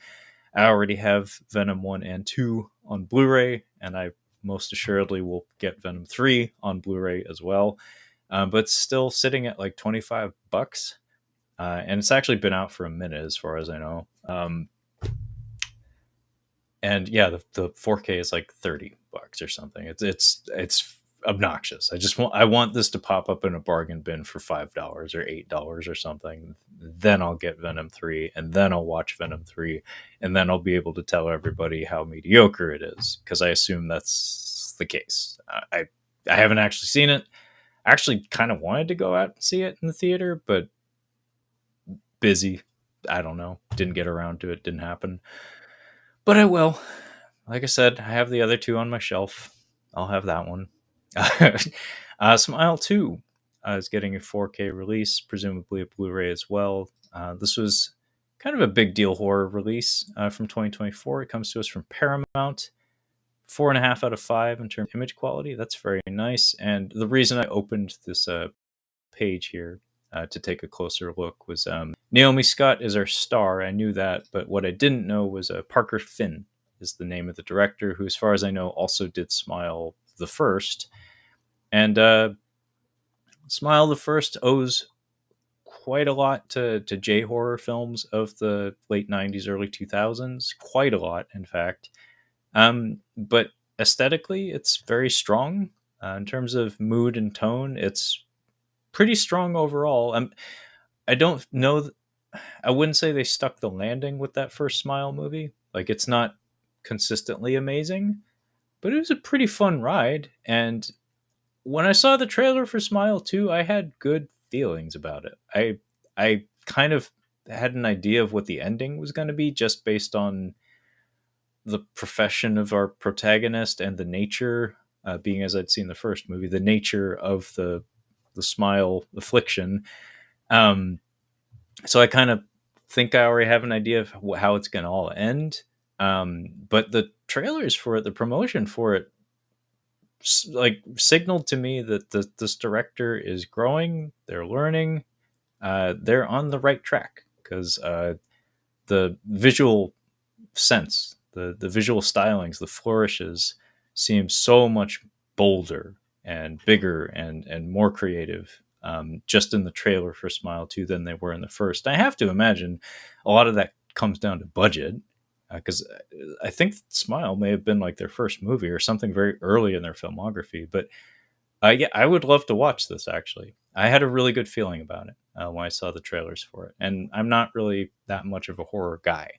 I already have Venom 1 and 2 on Blu-ray, and I most assuredly will get Venom 3 on Blu-ray as well. But it's still sitting at like $25. And it's actually been out for a minute as far as I know. And yeah, the 4K is like $30 or something. It's obnoxious. I want this to pop up in a bargain bin for $5 or $8 or something. Then I'll get Venom 3, and then I'll watch Venom 3, and then I'll be able to tell everybody how mediocre it is, because I assume that's the case. I haven't actually seen it. I actually kind of wanted to go out and see it in the theater, but busy. I don't know. Didn't get around to it. Didn't happen. But I will. Like I said, I have the other two on my shelf. I'll have that one. Smile 2 is getting a 4K release, presumably a Blu-ray as well. This was kind of a big deal horror release from 2024. It comes to us from Paramount. 4.5 out of 5 in terms of image quality. That's very nice. And the reason I opened this page here to take a closer look was Naomi Scott is our star. I knew that, but what I didn't know was Parker Finn is the name of the director, who, as far as I know, also did Smile the First. And Smile the First owes quite a lot to J-horror films of the late 90s, early 2000s. Quite a lot, in fact. But aesthetically, it's very strong. In terms of mood and tone, it's pretty strong overall. I don't know. I wouldn't say they stuck the landing with that first Smile movie. Like, it's not consistently amazing, but it was a pretty fun ride. And when I saw the trailer for Smile 2, I had good feelings about it. I kind of had an idea of what the ending was going to be, just based on the profession of our protagonist and the nature, being as I'd seen the first movie, the nature of the Smile affliction. So I kind of think I already have an idea of how it's going to all end. But the trailers for it, the promotion for it, like, signaled to me that this director is growing. They're learning. They're on the right track, because the visual sense, the visual stylings, the flourishes seem so much bolder and bigger and more creative, just in the trailer for Smile 2 than they were in the first. I have to imagine a lot of that comes down to budget, because I think Smile may have been like their first movie or something very early in their filmography. But yeah, I would love to watch this, actually. I had a really good feeling about it when I saw the trailers for it. And I'm not really that much of a horror guy.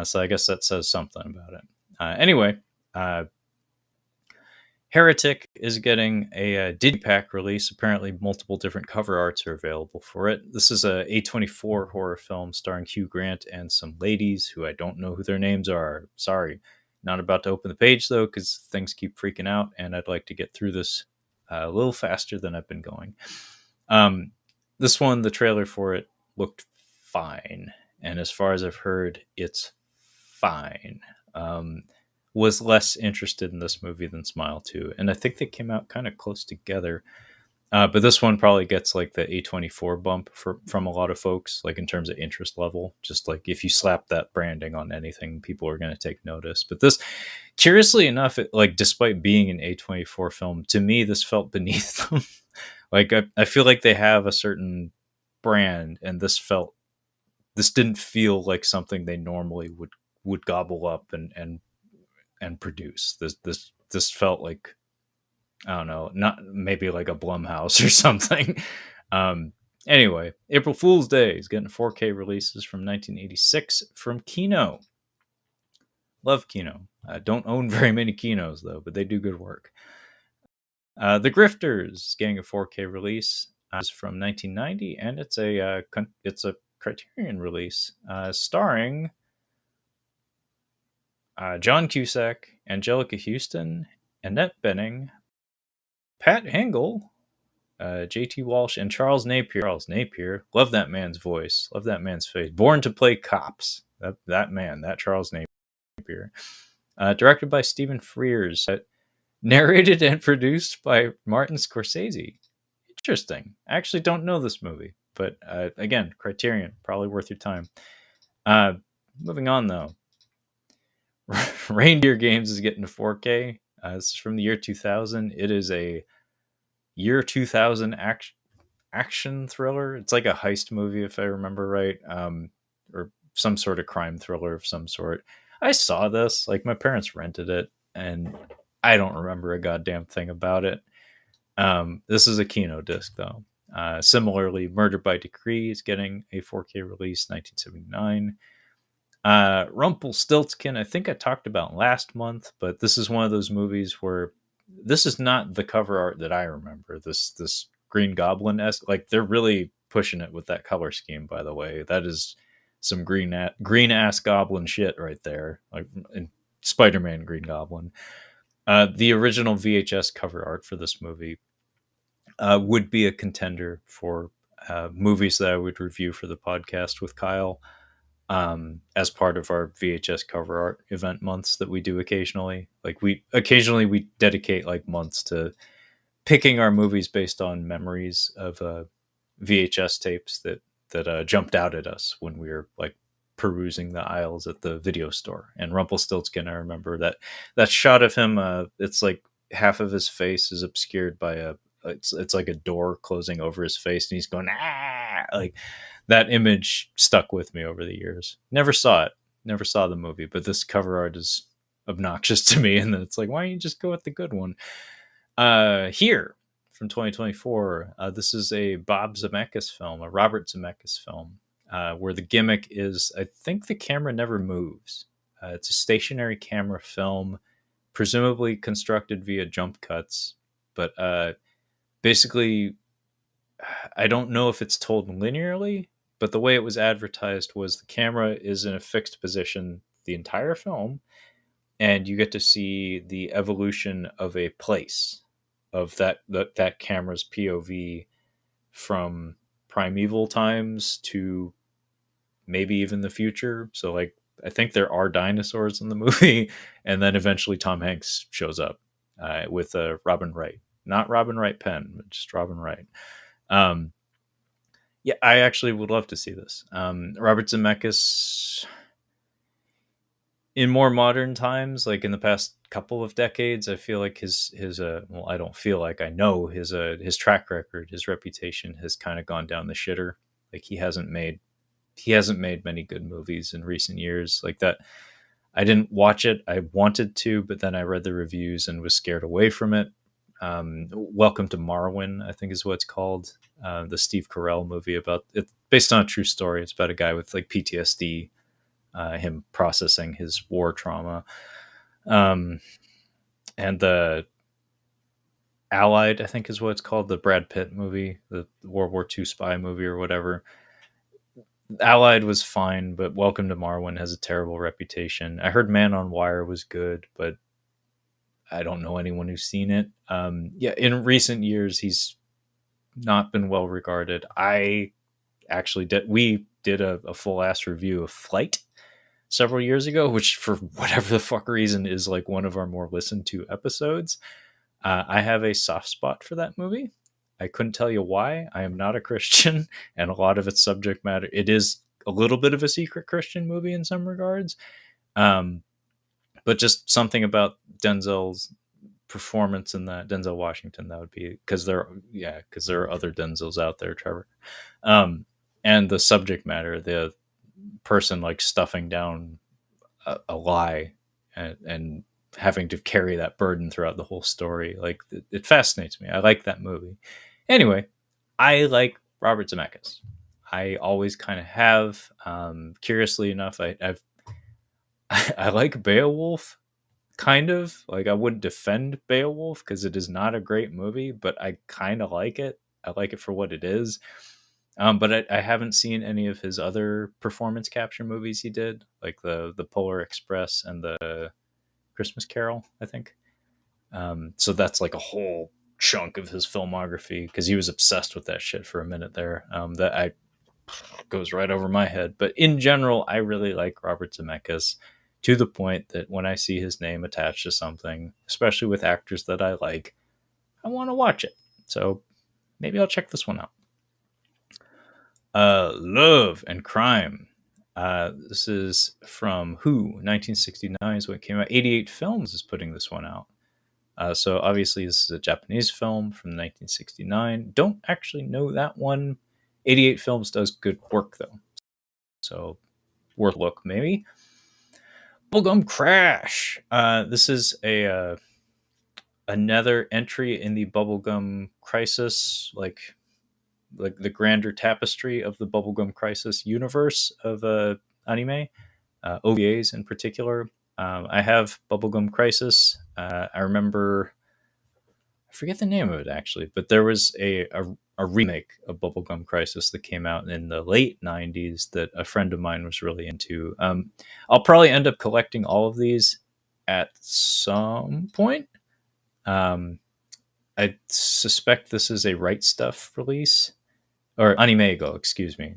So I guess that says something about it. Anyway, Heretic is getting a digipack release. Apparently, multiple different cover arts are available for it. This is a A24 horror film starring Hugh Grant and some ladies who I don't know who their names are. Sorry. Not about to open the page, though, because things keep freaking out, and I'd like to get through this a little faster than I've been going. This one, the trailer for it looked fine. And as far as I've heard, it's fine. Was less interested in this movie than Smile 2. And I think they came out kind of close together. But this one probably gets like the A24 bump from a lot of folks, like in terms of interest level. Just like if you slap that branding on anything, people are going to take notice. But this, curiously enough, like, despite being an A24 film, to me, this felt beneath them. Like, I feel like they have a certain brand, and this didn't feel like something they normally would gobble up and produce. This felt like, I don't know, not maybe like a Blumhouse or something. Anyway, April Fool's Day is getting 4K releases from 1986 from Kino. Love Kino. Don't own very many Kinos, though, but they do good work. The Grifters getting a 4K release is from 1990, and it's a Criterion release, starring John Cusack, Angelica Houston, Annette Bening, Pat Hingle, J.T. Walsh, and Charles Napier. Charles Napier, love that man's voice, love that man's face. Born to play cops. That man, that Charles Napier. beer. Directed by Stephen Frears, narrated and produced by Martin Scorsese. Interesting. I actually don't know this movie, but again, Criterion, probably worth your time. Uh, Moving on though, Reindeer Games is getting a 4K. This is from the year 2000. It is a year 2000 action thriller. It's like a heist movie, if I remember right, or some sort of crime thriller of some sort. I saw this, like my parents rented it, and I don't remember a goddamn thing about it. This is a Kino disc, though. Similarly, Murder by Decree is getting a 4K release, 1979. Rumpelstiltskin, I think I talked about last month, but this is one of those movies where this is not the cover art that I remember. This Green Goblin esque, like they're really pushing it with that color scheme. By the way, that is some green ass goblin shit right there, like in Spider-Man Green Goblin. The original VHS cover art for this movie would be a contender for movies that I would review for the podcast with Kyle, as part of our VHS cover art event months that we do occasionally. Like we dedicate like months to picking our movies based on memories of VHS tapes that jumped out at us when we were like perusing the aisles at the video store. And Rumpelstiltskin, I remember that shot of him. It's like half of his face is obscured by it's like a door closing over his face, and he's going like that image stuck with me over the years. Never saw it, never saw the movie, but this cover art is obnoxious to me. And then it's like, why don't you just go with the good one? Here from 2024, this is a Bob Zemeckis film, a Robert Zemeckis film, where the gimmick is, I think the camera never moves. It's a stationary camera film, presumably constructed via jump cuts, but basically, I don't know if it's told linearly, but the way it was advertised was the camera is in a fixed position the entire film, and you get to see the evolution of a place of that camera's POV from primeval times to maybe even the future. So like I think there are dinosaurs in the movie, and then eventually Tom Hanks shows up with Robin Wright, not Robin Wright Penn, but just Robin Wright. Yeah, I actually would love to see this. Robert Zemeckis, in more modern times, like in the past couple of decades, I feel like his well, I don't feel like, I know his track record, his reputation has kind of gone down the shitter. Like he hasn't made many good movies in recent years. Like that, I didn't watch it. I wanted to, but then I read the reviews and was scared away from it. Welcome to Marwin, I think is what it's called. The Steve Carell movie about it, based on a true story. It's about a guy with like PTSD, him processing his war trauma. And the Allied, I think is what it's called, the Brad Pitt movie, the World War II spy movie or whatever. Allied was fine, but Welcome to Marwin has a terrible reputation. I heard Man on Wire was good, but I don't know anyone who's seen it. Yeah, in recent years, he's not been well regarded. I actually did. We did a full ass review of Flight several years ago, which for whatever the fuck reason is like one of our more listened to episodes. I have a soft spot for that movie. I couldn't tell you why. I am not a Christian, and a lot of its subject matter, it is a little bit of a secret Christian movie in some regards. But just something about Denzel's performance in that, Denzel Washington, that would be, because there are other Denzels out there, Trevor. And the subject matter, the person like stuffing down a lie and having to carry that burden throughout the whole story, like it fascinates me. I like that movie. Anyway, I like Robert Zemeckis. I always kind of have. Curiously enough, I've I like Beowulf, kind of. Like I wouldn't defend Beowulf because it is not a great movie, but I kind of like it. I like it for what it is. But I haven't seen any of his other performance capture movies he did, like the Polar Express and the Christmas Carol, I think. So that's like a whole chunk of his filmography, because he was obsessed with that shit for a minute there. That I goes right over my head. But in general, I really like Robert Zemeckis. to the point that when I see his name attached to something, especially with actors that I like, I want to watch it. So maybe I'll check this one out. Love and Crime. This is from Who, 1969 is when it came out. 88 Films is putting this one out. So obviously this is a Japanese film from 1969. Don't actually know that one. 88 Films does good work though. So worth a look maybe. Bubblegum Crash. This is a another entry in the Bubblegum Crisis, like the grander tapestry of the Bubblegum Crisis universe of anime, OVAs in particular. I have Bubblegum Crisis. I remember, I forget the name of it actually, but there was a remake of Bubblegum Crisis that came out in the late 90s that a friend of mine was really into. I'll probably end up collecting all of these at some point. I suspect this is a Right Stuff release or Animego, excuse me.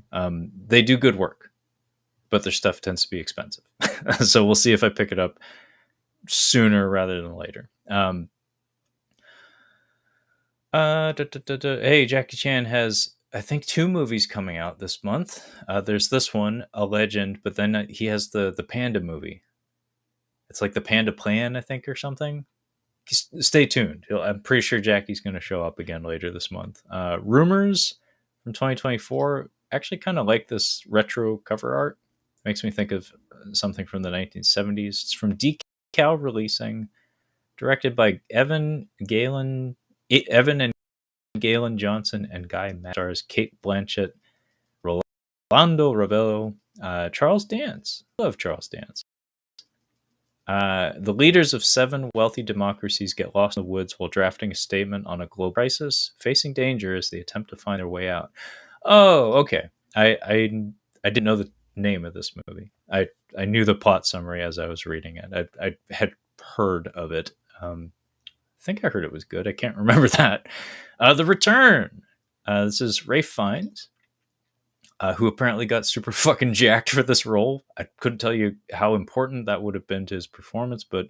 They do good work, but their stuff tends to be expensive. So we'll see if I pick it up sooner rather than later. Hey, Jackie Chan has, I think, 2 movies coming out this month. There's this one, A Legend, but then he has the Panda movie. It's like the Panda Plan, I think, or something. Stay tuned. I'm pretty sure Jackie's going to show up again later this month. Rumors from 2024. Actually, kind of like this retro cover art. Makes me think of something from the 1970s. It's from Decal Releasing, directed by Evan and Galen Johnson and Guy Matt. Stars Kate Blanchett, Rolando Ravello, Charles Dance. Love Charles Dance. The leaders of 7 wealthy democracies get lost in the woods while drafting a statement on a global crisis, facing danger as they attempt to find their way out. Oh, okay. I didn't know the name of this movie. I knew the plot summary as I was reading it. I had heard of it. I think I heard it was good. I can't remember that. The Return. This is Ralph Fiennes, who apparently got super fucking jacked for this role. I couldn't tell you how important that would have been to his performance, but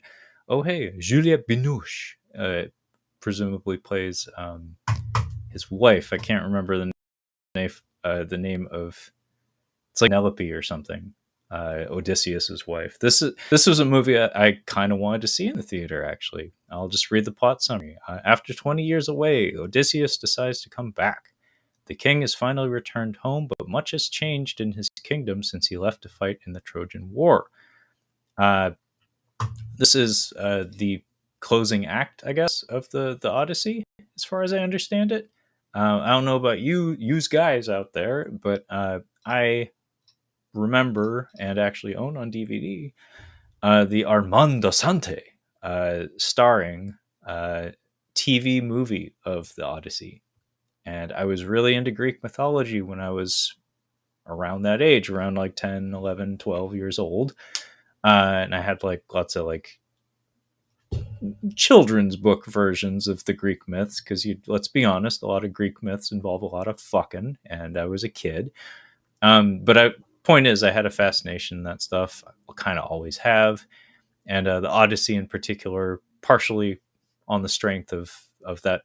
oh hey, Juliette Binoche presumably plays his wife. I can't remember the name of. It's like Penelope or something. Odysseus's wife. This was a movie I kind of wanted to see in the theater. Actually, I'll just read the plot summary. After 20 years away, Odysseus decides to come back. The king has finally returned home, but much has changed in his kingdom since he left to fight in the Trojan War. This is the closing act, I guess, of the Odyssey, as far as I understand it. I don't know about you guys out there, but I remember and actually own on DVD the Armando Sante starring TV movie of the Odyssey. And I was really into Greek mythology when I was around that age, around like 10, 11, 12 years old. And I had like lots of like children's book versions of the Greek myths because let's be honest, a lot of Greek myths involve a lot of fucking, and I was a kid. Point is, I had a fascination in that stuff. I kind of always have, and the Odyssey in particular, partially on the strength of that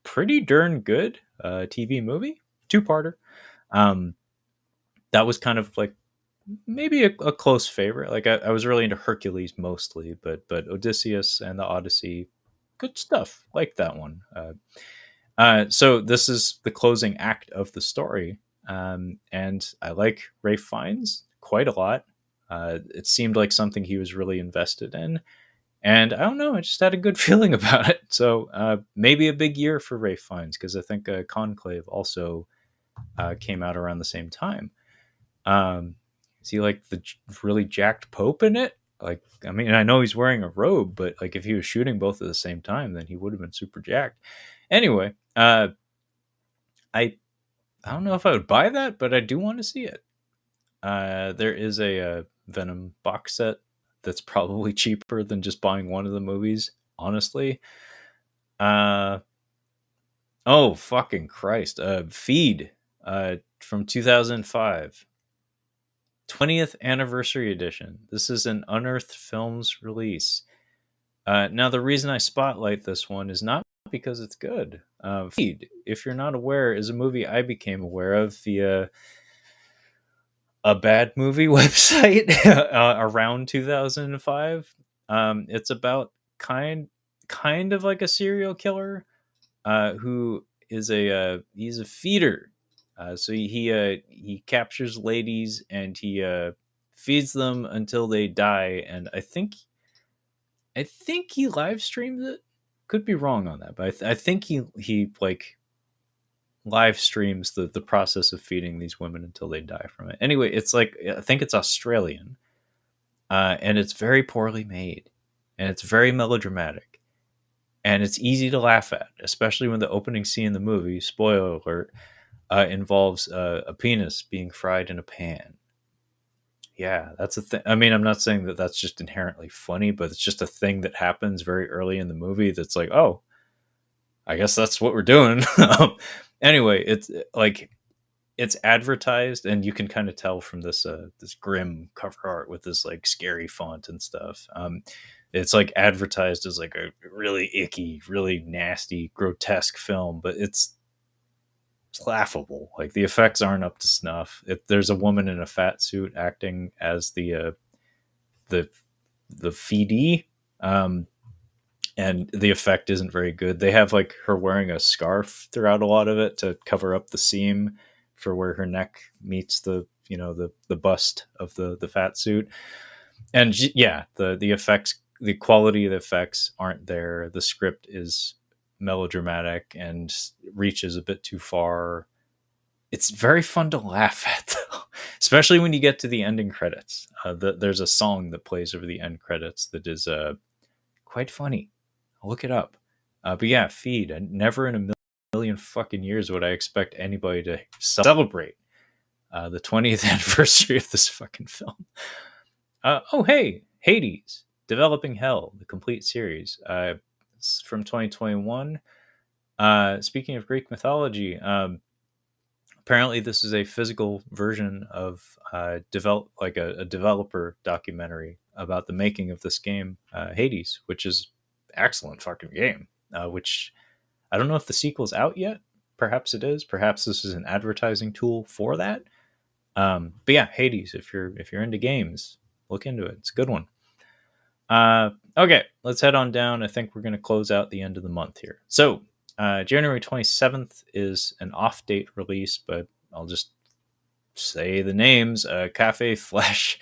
pretty darn good TV movie, 2-parter. That was kind of like maybe a close favorite. Like I was really into Hercules mostly, but Odysseus and the Odyssey, good stuff. Like that one. So this is the closing act of the story, and I like Ralph Fiennes quite a lot. It seemed like something he was really invested in, and I don't know, I just had a good feeling about it. So maybe a big year for Ralph Fiennes because I think Conclave also came out around the same time. Is he like the really jacked Pope in it? Like, I mean, I know he's wearing a robe, but like if he was shooting both at the same time, then he would have been super jacked. Anyway, I don't know if I would buy that, but I do want to see it. There is a Venom box set that's probably cheaper than just buying one of the movies, honestly. Oh fucking Christ! Feed from 2005. 20th anniversary edition. This is an Unearthed Films release. Now, the reason I spotlight this one is not because it's good. Feed, if you're not aware, is a movie I became aware of via a bad movie website around 2005. It's about kind of like a serial killer who is he's a feeder. So he captures ladies and he feeds them until they die. And I think he live streams it. Could be wrong on that, but I think he like live streams the process of feeding these women until they die from it. Anyway, it's like I think it's Australian, and it's very poorly made, and it's very melodramatic, and it's easy to laugh at, especially when the opening scene in the movie, spoiler alert, involves a penis being fried in a pan. Yeah, that's a thing. I mean, I'm not saying that that's just inherently funny, but it's just a thing that happens very early in the movie that's like, oh, I guess that's what we're doing. Anyway, it's like it's advertised, and you can kind of tell from this grim cover art with this like scary font and stuff. It's like advertised as like a really icky, really nasty, grotesque film, but it's laughable. Like the effects aren't up to snuff. There's a woman in a fat suit acting as the the feedee, and the effect isn't very good. They have like her wearing a scarf throughout a lot of it to cover up the seam for where her neck meets the bust of the fat suit. And yeah, the effects, the quality of the effects aren't there. The script is melodramatic and reaches a bit too far. It's very fun to laugh at, though, especially when you get to the ending credits. There's a song that plays over the end credits that is quite funny. Look it up. But yeah, Feed. And never in a million fucking years would I expect anybody to celebrate the 20th anniversary of this fucking film. Oh, hey, Hades, Developing Hell, the complete series. It's from 2021. Speaking of Greek mythology, apparently this is a physical version of a developer documentary about the making of this game, Hades, which is excellent fucking game. Which I don't know if the sequel's out yet. Perhaps it is. Perhaps this is an advertising tool for that. But yeah, Hades. If you're into games, look into it. It's a good one. Okay, let's head on down. I think we're going to close out the end of the month here. So January 27th is an off date release, but I'll just say the names. Cafe Flesh,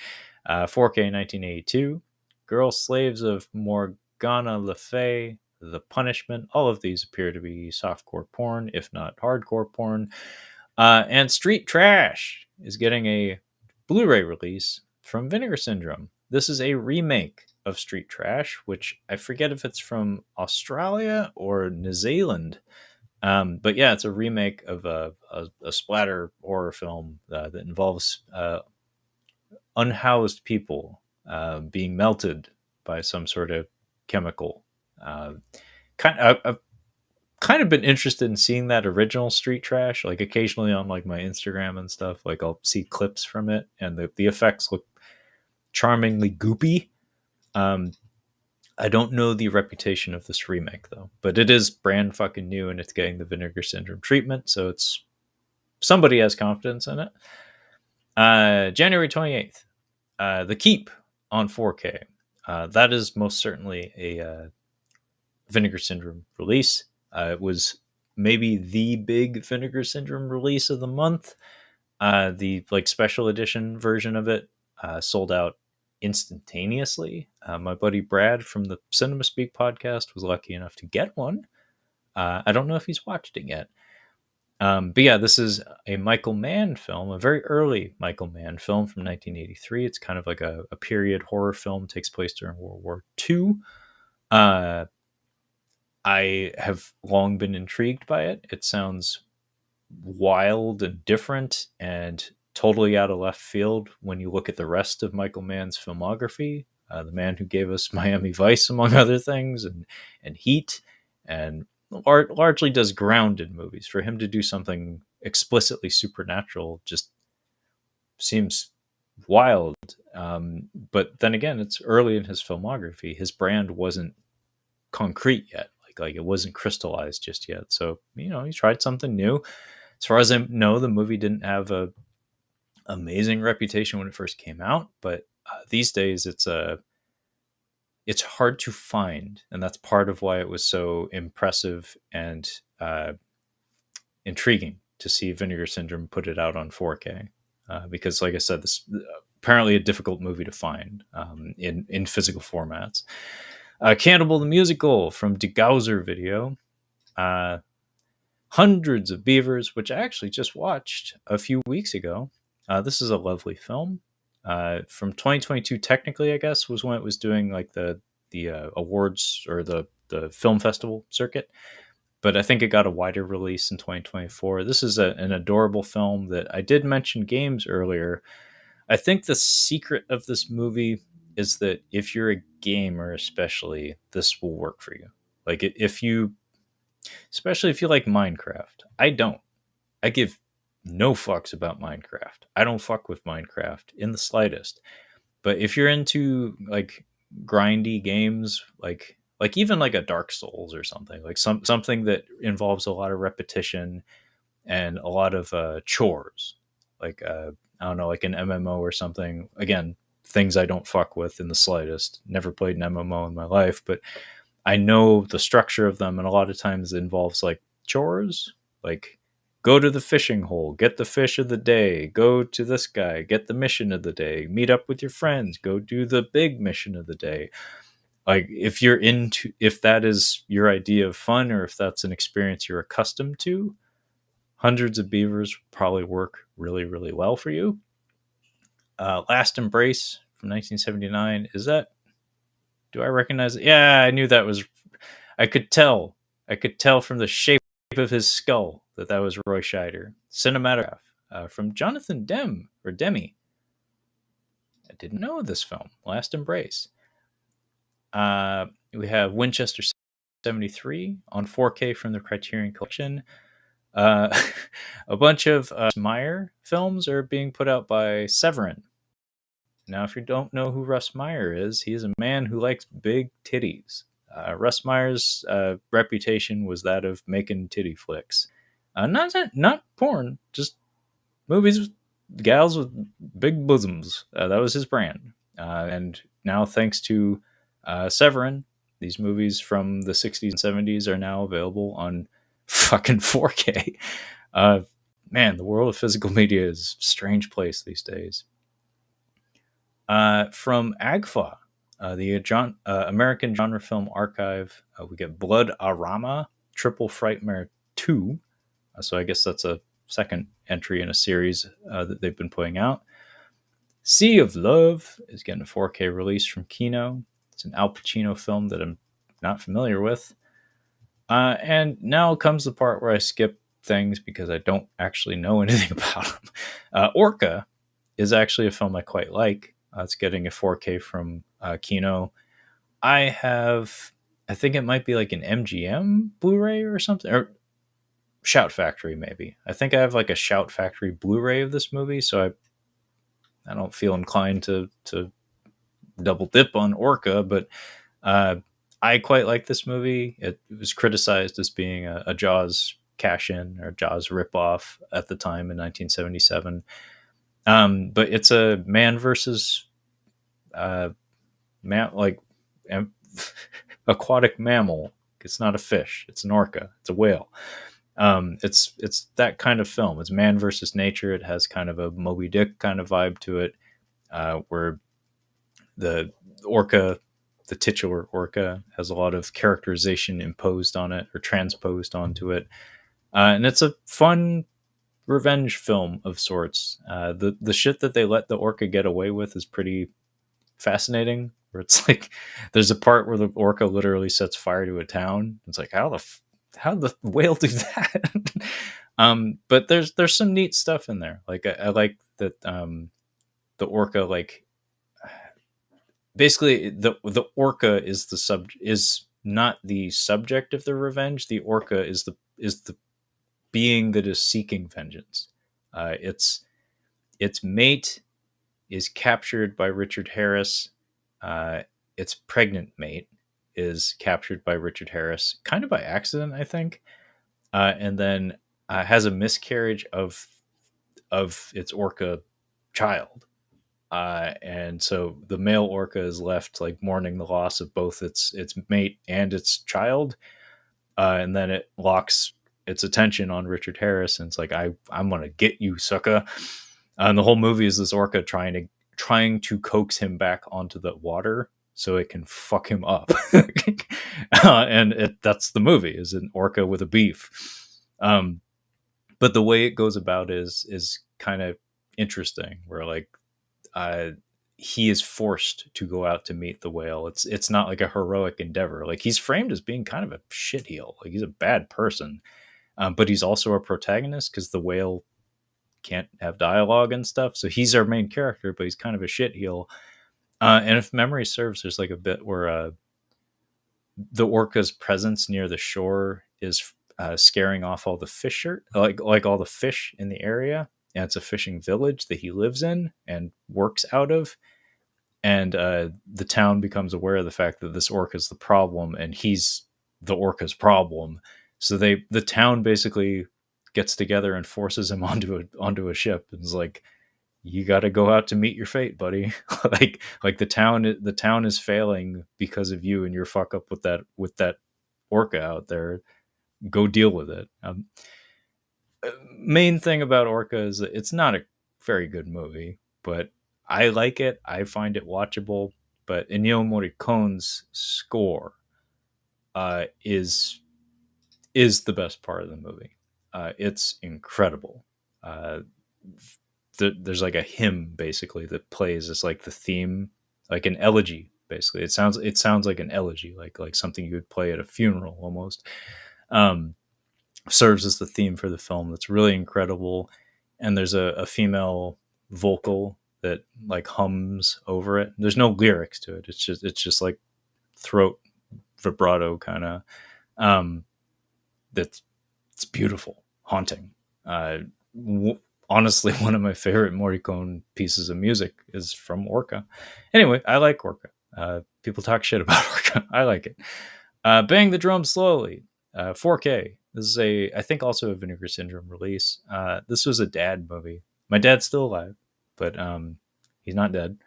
4K 1982. Girl Slaves of Morgana Le Fay, The Punishment. All of these appear to be softcore porn, if not hardcore porn. And Street Trash is getting a Blu-ray release from Vinegar Syndrome. This is a remake of Street Trash, which I forget if it's from Australia or New Zealand. But yeah, it's a remake of a splatter horror film that involves unhoused people being melted by some sort of chemical. I've kind of been interested in seeing that original Street Trash, like occasionally on like my Instagram and stuff. Like I'll see clips from it, and the effects look charmingly goopy. I don't know the reputation of this remake though, but it is brand fucking new and it's getting the Vinegar Syndrome treatment, so it's somebody has confidence in it. January 28th, The Keep on 4K. That is most certainly a Vinegar Syndrome release. It was maybe the big Vinegar Syndrome release of the month. The like special edition version of it sold out instantaneously. My buddy Brad from the Cinema Speak podcast was lucky enough to get one. I don't know if he's watched it yet. But yeah, this is a Michael Mann film, a very early Michael Mann film from 1983. It's kind of like a period horror film, takes place during World War II. I have long been intrigued by it. It sounds wild and different and totally out of left field when you look at the rest of Michael Mann's filmography. The man who gave us Miami Vice, among other things, and Heat, and largely does grounded movies. For him to do something explicitly supernatural just seems wild. But then again, it's early in his filmography. His brand wasn't concrete yet. Like it wasn't crystallized just yet. So, he tried something new. As far as I know, the movie didn't have a amazing reputation when it first came out, but these days it's hard to find, and that's part of why it was so impressive and intriguing to see Vinegar Syndrome put it out on 4K. Because, like I said, this apparently a difficult movie to find in physical formats. Cannibal the Musical from DeGauser Video. Hundreds of Beavers, which I actually just watched a few weeks ago. This is a lovely film. From 2022, technically, I guess, was when it was doing like the awards or the film festival circuit. But I think it got a wider release in 2024. This is an adorable film that I did mention games earlier. I think the secret of this movie is that if you're a gamer, especially, this will work for you. Like especially if you like Minecraft. I don't. I give no fucks about Minecraft. I don't fuck with Minecraft in the slightest. But if you're into like grindy games, like even like a Dark Souls or something, like something that involves a lot of repetition and a lot of chores, like I don't know, like an MMO or something. Again, things I don't fuck with in the slightest. Never played an MMO in my life, but I know the structure of them, and a lot of times it involves like chores, like go to the fishing hole, get the fish of the day, go to this guy, get the mission of the day, meet up with your friends, go do the big mission of the day. Like if that is your idea of fun, or if that's an experience you're accustomed to, Hundreds of Beavers probably work really, really well for you. Last Embrace from 1979. Do I recognize it? Yeah, I knew that was, I could tell. I could tell from the shape of his skull that was Roy Scheider. Cinematograph from Jonathan Demme. I didn't know this film. Last Embrace. We have Winchester 73 on 4K from the Criterion Collection. Uh, a bunch of Meyer films are being put out by Severin. Now, if you don't know who Russ Meyer is, he is a man who likes big titties. Russ Meyer's reputation was that of making titty flicks. Not porn, just movies with gals with big bosoms. That was his brand. And now, thanks to Severin, these movies from the 60s and 70s are now available on fucking 4K. Man, the world of physical media is a strange place these days. From AGFA, the American Genre Film Archive, we get Blood Arama, Triple Frightmare 2. So I guess that's a second entry in a series that they've been putting out. Sea of Love is getting a 4K release from Kino. It's an Al Pacino film that I'm not familiar with. And now comes the part where I skip things because I don't actually know anything about them. Orca is actually a film I quite like. It's getting a 4K from Kino. I think it might be like an MGM Blu-ray or something, or Shout Factory maybe. I think I have like a Shout Factory Blu-ray of this movie, so I don't feel inclined to double dip on Orca, but I quite like this movie. It was criticized as being a Jaws cash-in or Jaws ripoff at the time in 1977. But it's a man versus aquatic mammal. It's not a fish. It's an orca. It's a whale. It's that kind of film. It's man versus nature. It has kind of a Moby Dick kind of vibe to it, where the orca, the titular orca, has a lot of characterization imposed on it or transposed onto it, and it's a fun revenge film of sorts. The shit that they let the orca get away with is pretty fascinating. Where it's like there's a part where the orca literally sets fire to a town. It's like how the whale do that? But there's some neat stuff in there. Like I like that the orca, like basically the orca is not the subject of the revenge. The orca is the being that is seeking vengeance. Its mate is captured by Richard Harris. Its pregnant mate is captured by Richard Harris, kind of by accident, I think, and then has a miscarriage of its orca child. And so the male orca is left like mourning the loss of both its mate and its child, and then it locks its attention on Richard Harris, and it's like I'm gonna get you, sucker. And the whole movie is this orca trying to coax him back onto the water so it can fuck him up. And that's the movie, is an orca with a beef. But the way it goes about is kind of interesting, where like uh, he is forced to go out to meet the whale. It's not like a heroic endeavor. Like, he's framed as being kind of a shitheel. Like, he's a bad person, but he's also a protagonist because the whale can't have dialogue and stuff. So he's our main character, but he's kind of a shitheel. And if memory serves, there's like a bit where the orca's presence near the shore is scaring off all the fish, like all the fish in the area. And it's a fishing village that he lives in and works out of. And the town becomes aware of the fact that this orca is the problem, and he's the orca's problem. So the town basically gets together and forces him onto a ship, and is like, you got to go out to meet your fate, buddy. like the town is failing because of you and your fuck up with that orca out there. Go deal with it. Main thing about Orca is that it's not a very good movie, but I like it. I find it watchable. But Ennio Morricone's score is the best part of the movie. It's incredible. Uh, there's like a hymn basically that plays as like the theme, like an elegy. Basically, it sounds like an elegy, like something you would play at a funeral almost. Um, Serves as the theme for the film. That's really incredible. And there's a female vocal that like hums over it. There's no lyrics to it. It's just like throat vibrato kind of. That's It's beautiful, haunting. Honestly, one of my favorite Morricone pieces of music is from Orca. Anyway, I like Orca. People talk shit about Orca. I like it. Bang the Drum Slowly, 4K. This is I think also a Vinegar Syndrome release. This was a dad movie. My dad's still alive, but he's not dead.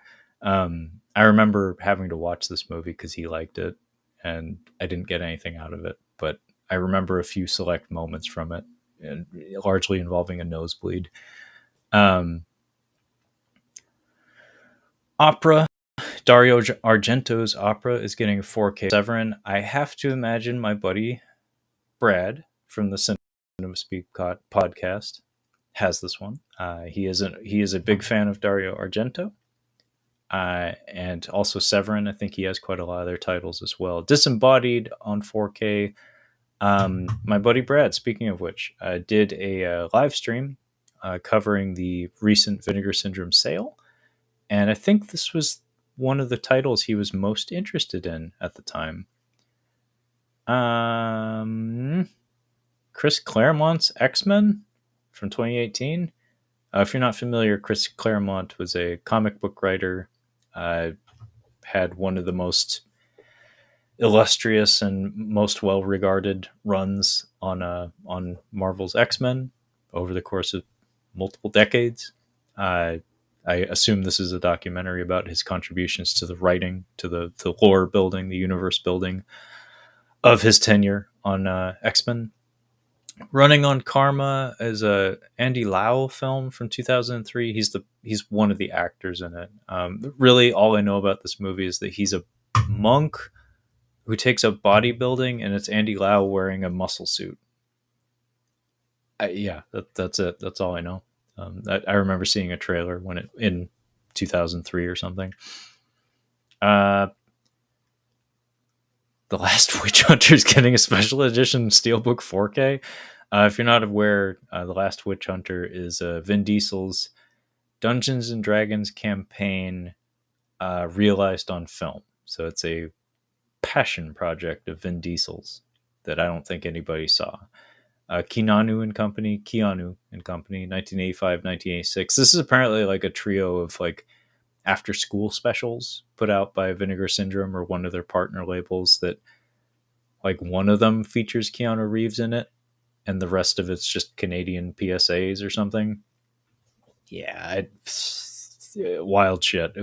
I remember having to watch this movie because he liked it, and I didn't get anything out of it. But I remember a few select moments from it, and largely involving a nosebleed. Opera. Dario Argento's opera is getting a 4K. Severin. I have to imagine my buddy Brad from the Cinema Speak podcast has this one. He is a big fan of Dario Argento, and also Severin. I think he has quite a lot of their titles as well. Disembodied on 4K. My buddy Brad, speaking of which, did a live stream covering the recent Vinegar Syndrome sale, and I think this was one of the titles he was most interested in at the time. Chris Claremont's X-Men from 2018. If you're not familiar, Chris Claremont was a comic book writer, had one of the most illustrious and most well-regarded runs on Marvel's X-Men over the course of multiple decades. I assume this is a documentary about his contributions to the writing, to the lore building, the universe building of his tenure on X-Men. Running on Karma is a Andy Lau film from 2003. He's one of the actors in it. Really, all I know about this movie is that he's a monk who takes up bodybuilding, and it's Andy Lau wearing a muscle suit. That's it. That's all I know. I remember seeing a trailer in 2003 or something. The Last Witch Hunter is getting a special edition Steelbook 4K. If you're not aware, The Last Witch Hunter is Vin Diesel's Dungeons and Dragons campaign realized on film. So it's a passion project of Vin Diesel's that I don't think anybody saw. Keanu and Company, 1985, 1986. This is apparently like a trio of like after school specials put out by Vinegar Syndrome or one of their partner labels that like one of them features Keanu Reeves in it and the rest of it's just Canadian PSAs or something. Yeah, wild shit.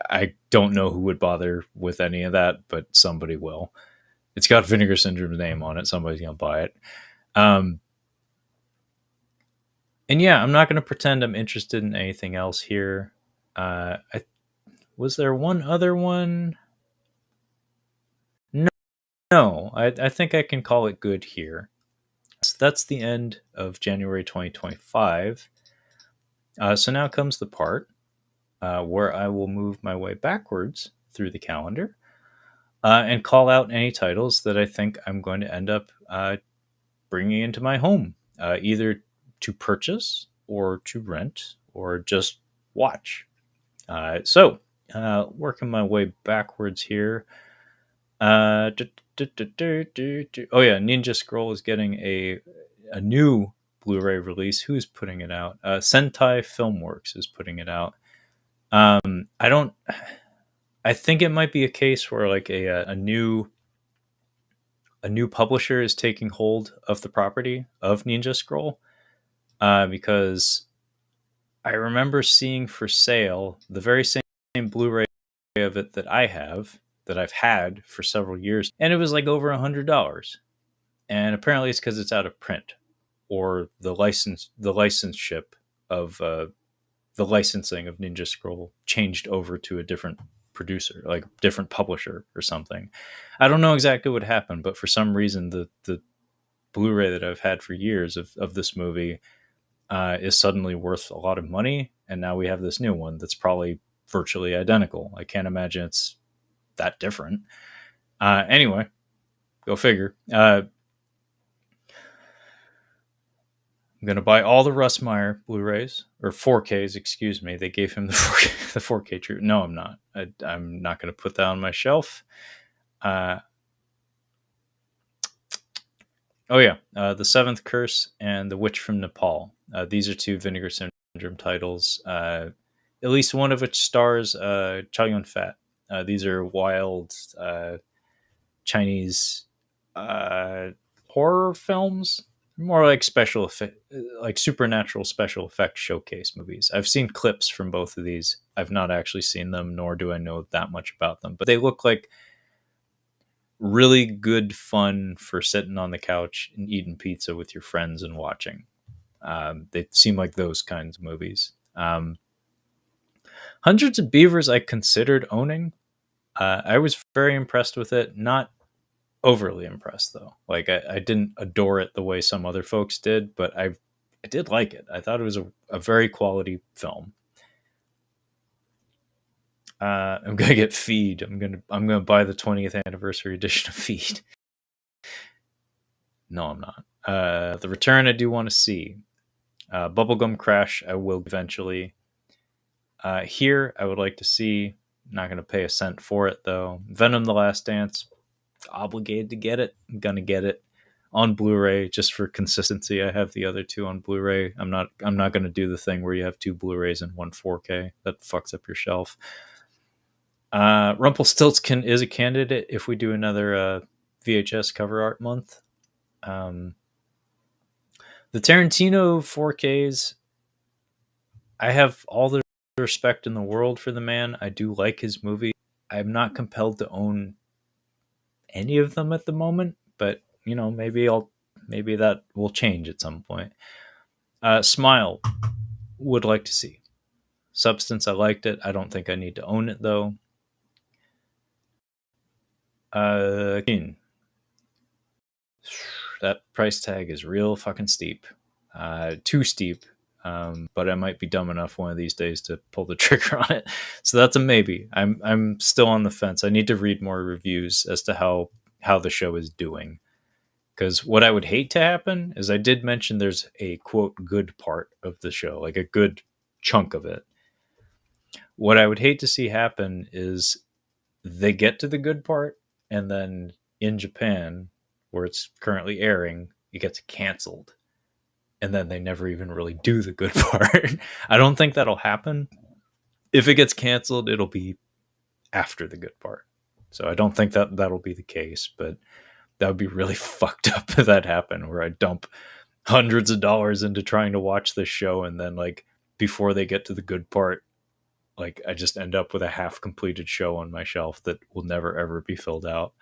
I don't know who would bother with any of that, but somebody will. It's got Vinegar Syndrome's name on it. Somebody's gonna buy it. Um, and yeah, I'm not gonna pretend I'm interested in anything else here. Was there one other one? No, no. I think I can call it good here. So that's the end of January 2025. So now comes the part where I will move my way backwards through the calendar and call out any titles that I think I'm going to end up bringing into my home, either to purchase or to rent or just watch. So, working my way backwards here. Oh yeah, Ninja Scroll is getting a new Blu-ray release. Who's putting it out? Sentai Filmworks is putting it out. I don't. I think it might be a case where like a new publisher is taking hold of the property of Ninja Scroll, because I remember seeing for sale the very same Blu-ray of it that I have that I've had for several years, and it was like over $100. And apparently, it's because it's out of print, or the licenseship of the licensing of Ninja Scroll changed over to a different producer, like different publisher or something. I don't know exactly what happened, but for some reason, the Blu-ray that I've had for years of this movie is suddenly worth a lot of money, and now we have this new one that's probably virtually identical. I can't imagine it's that different. Anyway, go figure. I'm gonna buy all the Russ Meyer Blu-rays or 4Ks. Excuse me. They gave him the 4K, the 4K true. No, I'm not. I'm not gonna put that on my shelf. Oh yeah, The Seventh Curse and The Witch from Nepal. These are two Vinegar Syndrome titles. At least one of which stars Chow Yun-fat. These are wild Chinese horror films, more like special effect, like supernatural special effects showcase movies. I've seen clips from both of these. I've not actually seen them, nor do I know that much about them, but they look like really good fun for sitting on the couch and eating pizza with your friends and watching. They seem like those kinds of movies. Hundreds of Beavers I considered owning. I was very impressed with it. Not overly impressed though. Like I didn't adore it the way some other folks did, but I did like it. I thought it was a very quality film. I'm gonna get Feed. I'm gonna buy the 20th anniversary edition of Feed. No, I'm not. The Return I do want to see. Bubblegum Crash I will eventually. Here I would like to see. Not gonna pay a cent for it though. Venom: The Last Dance. Obligated to get it. I'm gonna get it on Blu-ray just for consistency. I have the other two on Blu-ray. I'm not gonna do the thing where you have two Blu-rays and one 4K. That fucks up your shelf. Rumpelstiltskin is a candidate if we do another VHS cover art month. The Tarantino 4Ks, I have all the respect in the world for the man. I do like his movie. I'm not compelled to own any of them at the moment, but you know, maybe that will change at some point. Smile, would like to see. Substance, I liked it. I don't think I need to own it though. That price tag is real fucking steep. Too steep. But I might be dumb enough one of these days to pull the trigger on it. So that's a maybe. I'm still on the fence. I need to read more reviews as to how the show is doing. Because what I would hate to happen is I did mention there's a quote good part of the show, like a good chunk of it. What I would hate to see happen is they get to the good part, and then in Japan, where it's currently airing, it gets canceled. And then they never even really do the good part. I don't think that'll happen. if it gets canceled, it'll be after the good part. So I don't think that that'll be the case, but that would be really fucked up if that happened, where I dump hundreds of dollars into trying to watch this show, and then like before they get to the good part, like I just end up with a half completed show on my shelf that will never ever be filled out.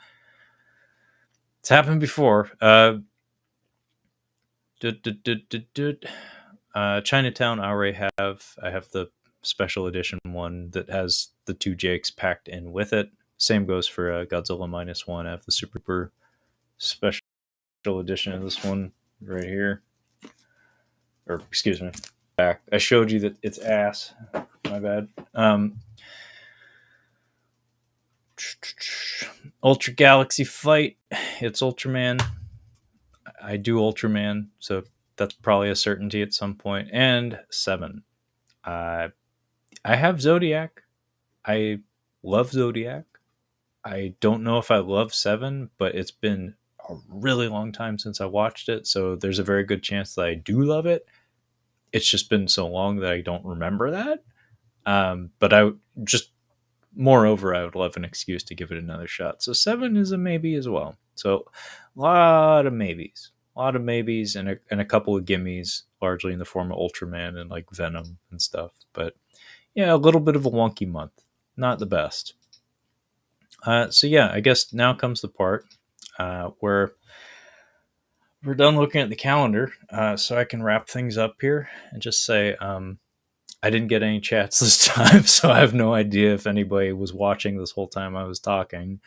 It's happened before. Chinatown I already have. I have the special edition one that has the two Jakes packed in with it. Same goes for Godzilla minus one. I have the super special edition of this one right here. Or excuse me, back. I showed you that it's ass. My bad. Ultra Galaxy Fight. It's Ultraman. I do Ultraman, so that's probably a certainty at some point. And 7. I have Zodiac. I love Zodiac. I don't know if I love 7, but it's been a really long time since I watched it, so there's a very good chance that I do love it. It's just been so long that I don't remember that. But I just, moreover, I would love an excuse to give it another shot. So 7 is a maybe as well. So a lot of maybes. And a couple of gimmies, largely in the form of Ultraman and like Venom and stuff. But yeah, a little bit of a wonky month. Not the best. So yeah, I guess now comes the part where we're done looking at the calendar, so I can wrap things up here and just say I didn't get any chats this time, so I have no idea if anybody was watching this whole time I was talking.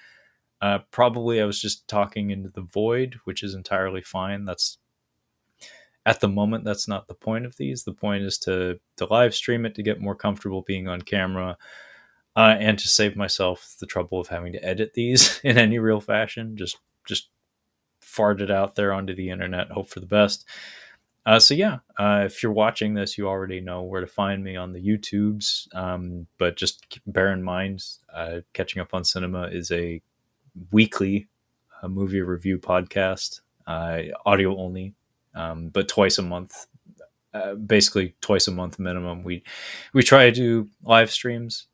Probably I was just talking into the void, which is entirely fine. That's at the moment, that's not the point of these. The point is to live stream it, to get more comfortable being on camera, and to save myself the trouble of having to edit these in any real fashion. Just fart it out there onto the internet, hope for the best. So yeah, if you're watching this, you already know where to find me on the YouTubes. But just bear in mind, Catching Up on Cinema is a weekly movie review podcast, audio only, but twice a month. Basically twice a month minimum. We try to do live streams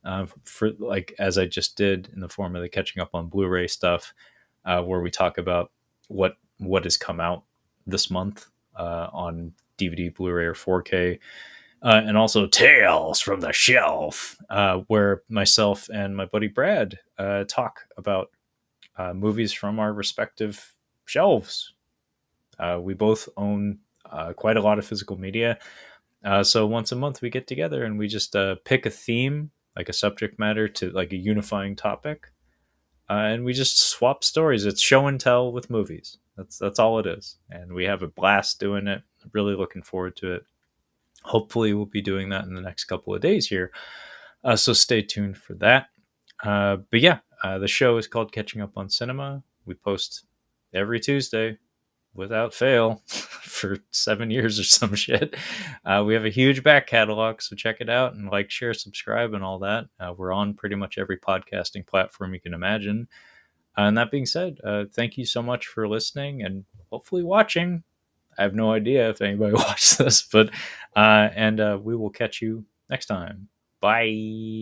for, like, as I just did in the form of the Catching Up on Blu-ray stuff, where we talk about what has come out this month on DVD, Blu-ray, or 4K, and also Tales from the Shelf, where myself and my buddy Brad talk about movies from our respective shelves. We both own quite a lot of physical media. So once a month we get together and we just pick a theme, like a subject matter, to like a unifying topic. And we just swap stories. It's show and tell with movies. That's all it is. And we have a blast doing it. Really looking forward to it. Hopefully we'll be doing that in the next couple of days here. So stay tuned for that. But yeah, the show is called Catching Up on Cinema. We post every Tuesday without fail for 7 years or some shit. We have a huge back catalog, so check it out and like, share, subscribe, and all that. We're on pretty much every podcasting platform you can imagine. And that being said, thank you so much for listening and hopefully watching. I have no idea if anybody watched this, but we will catch you next time. Bye.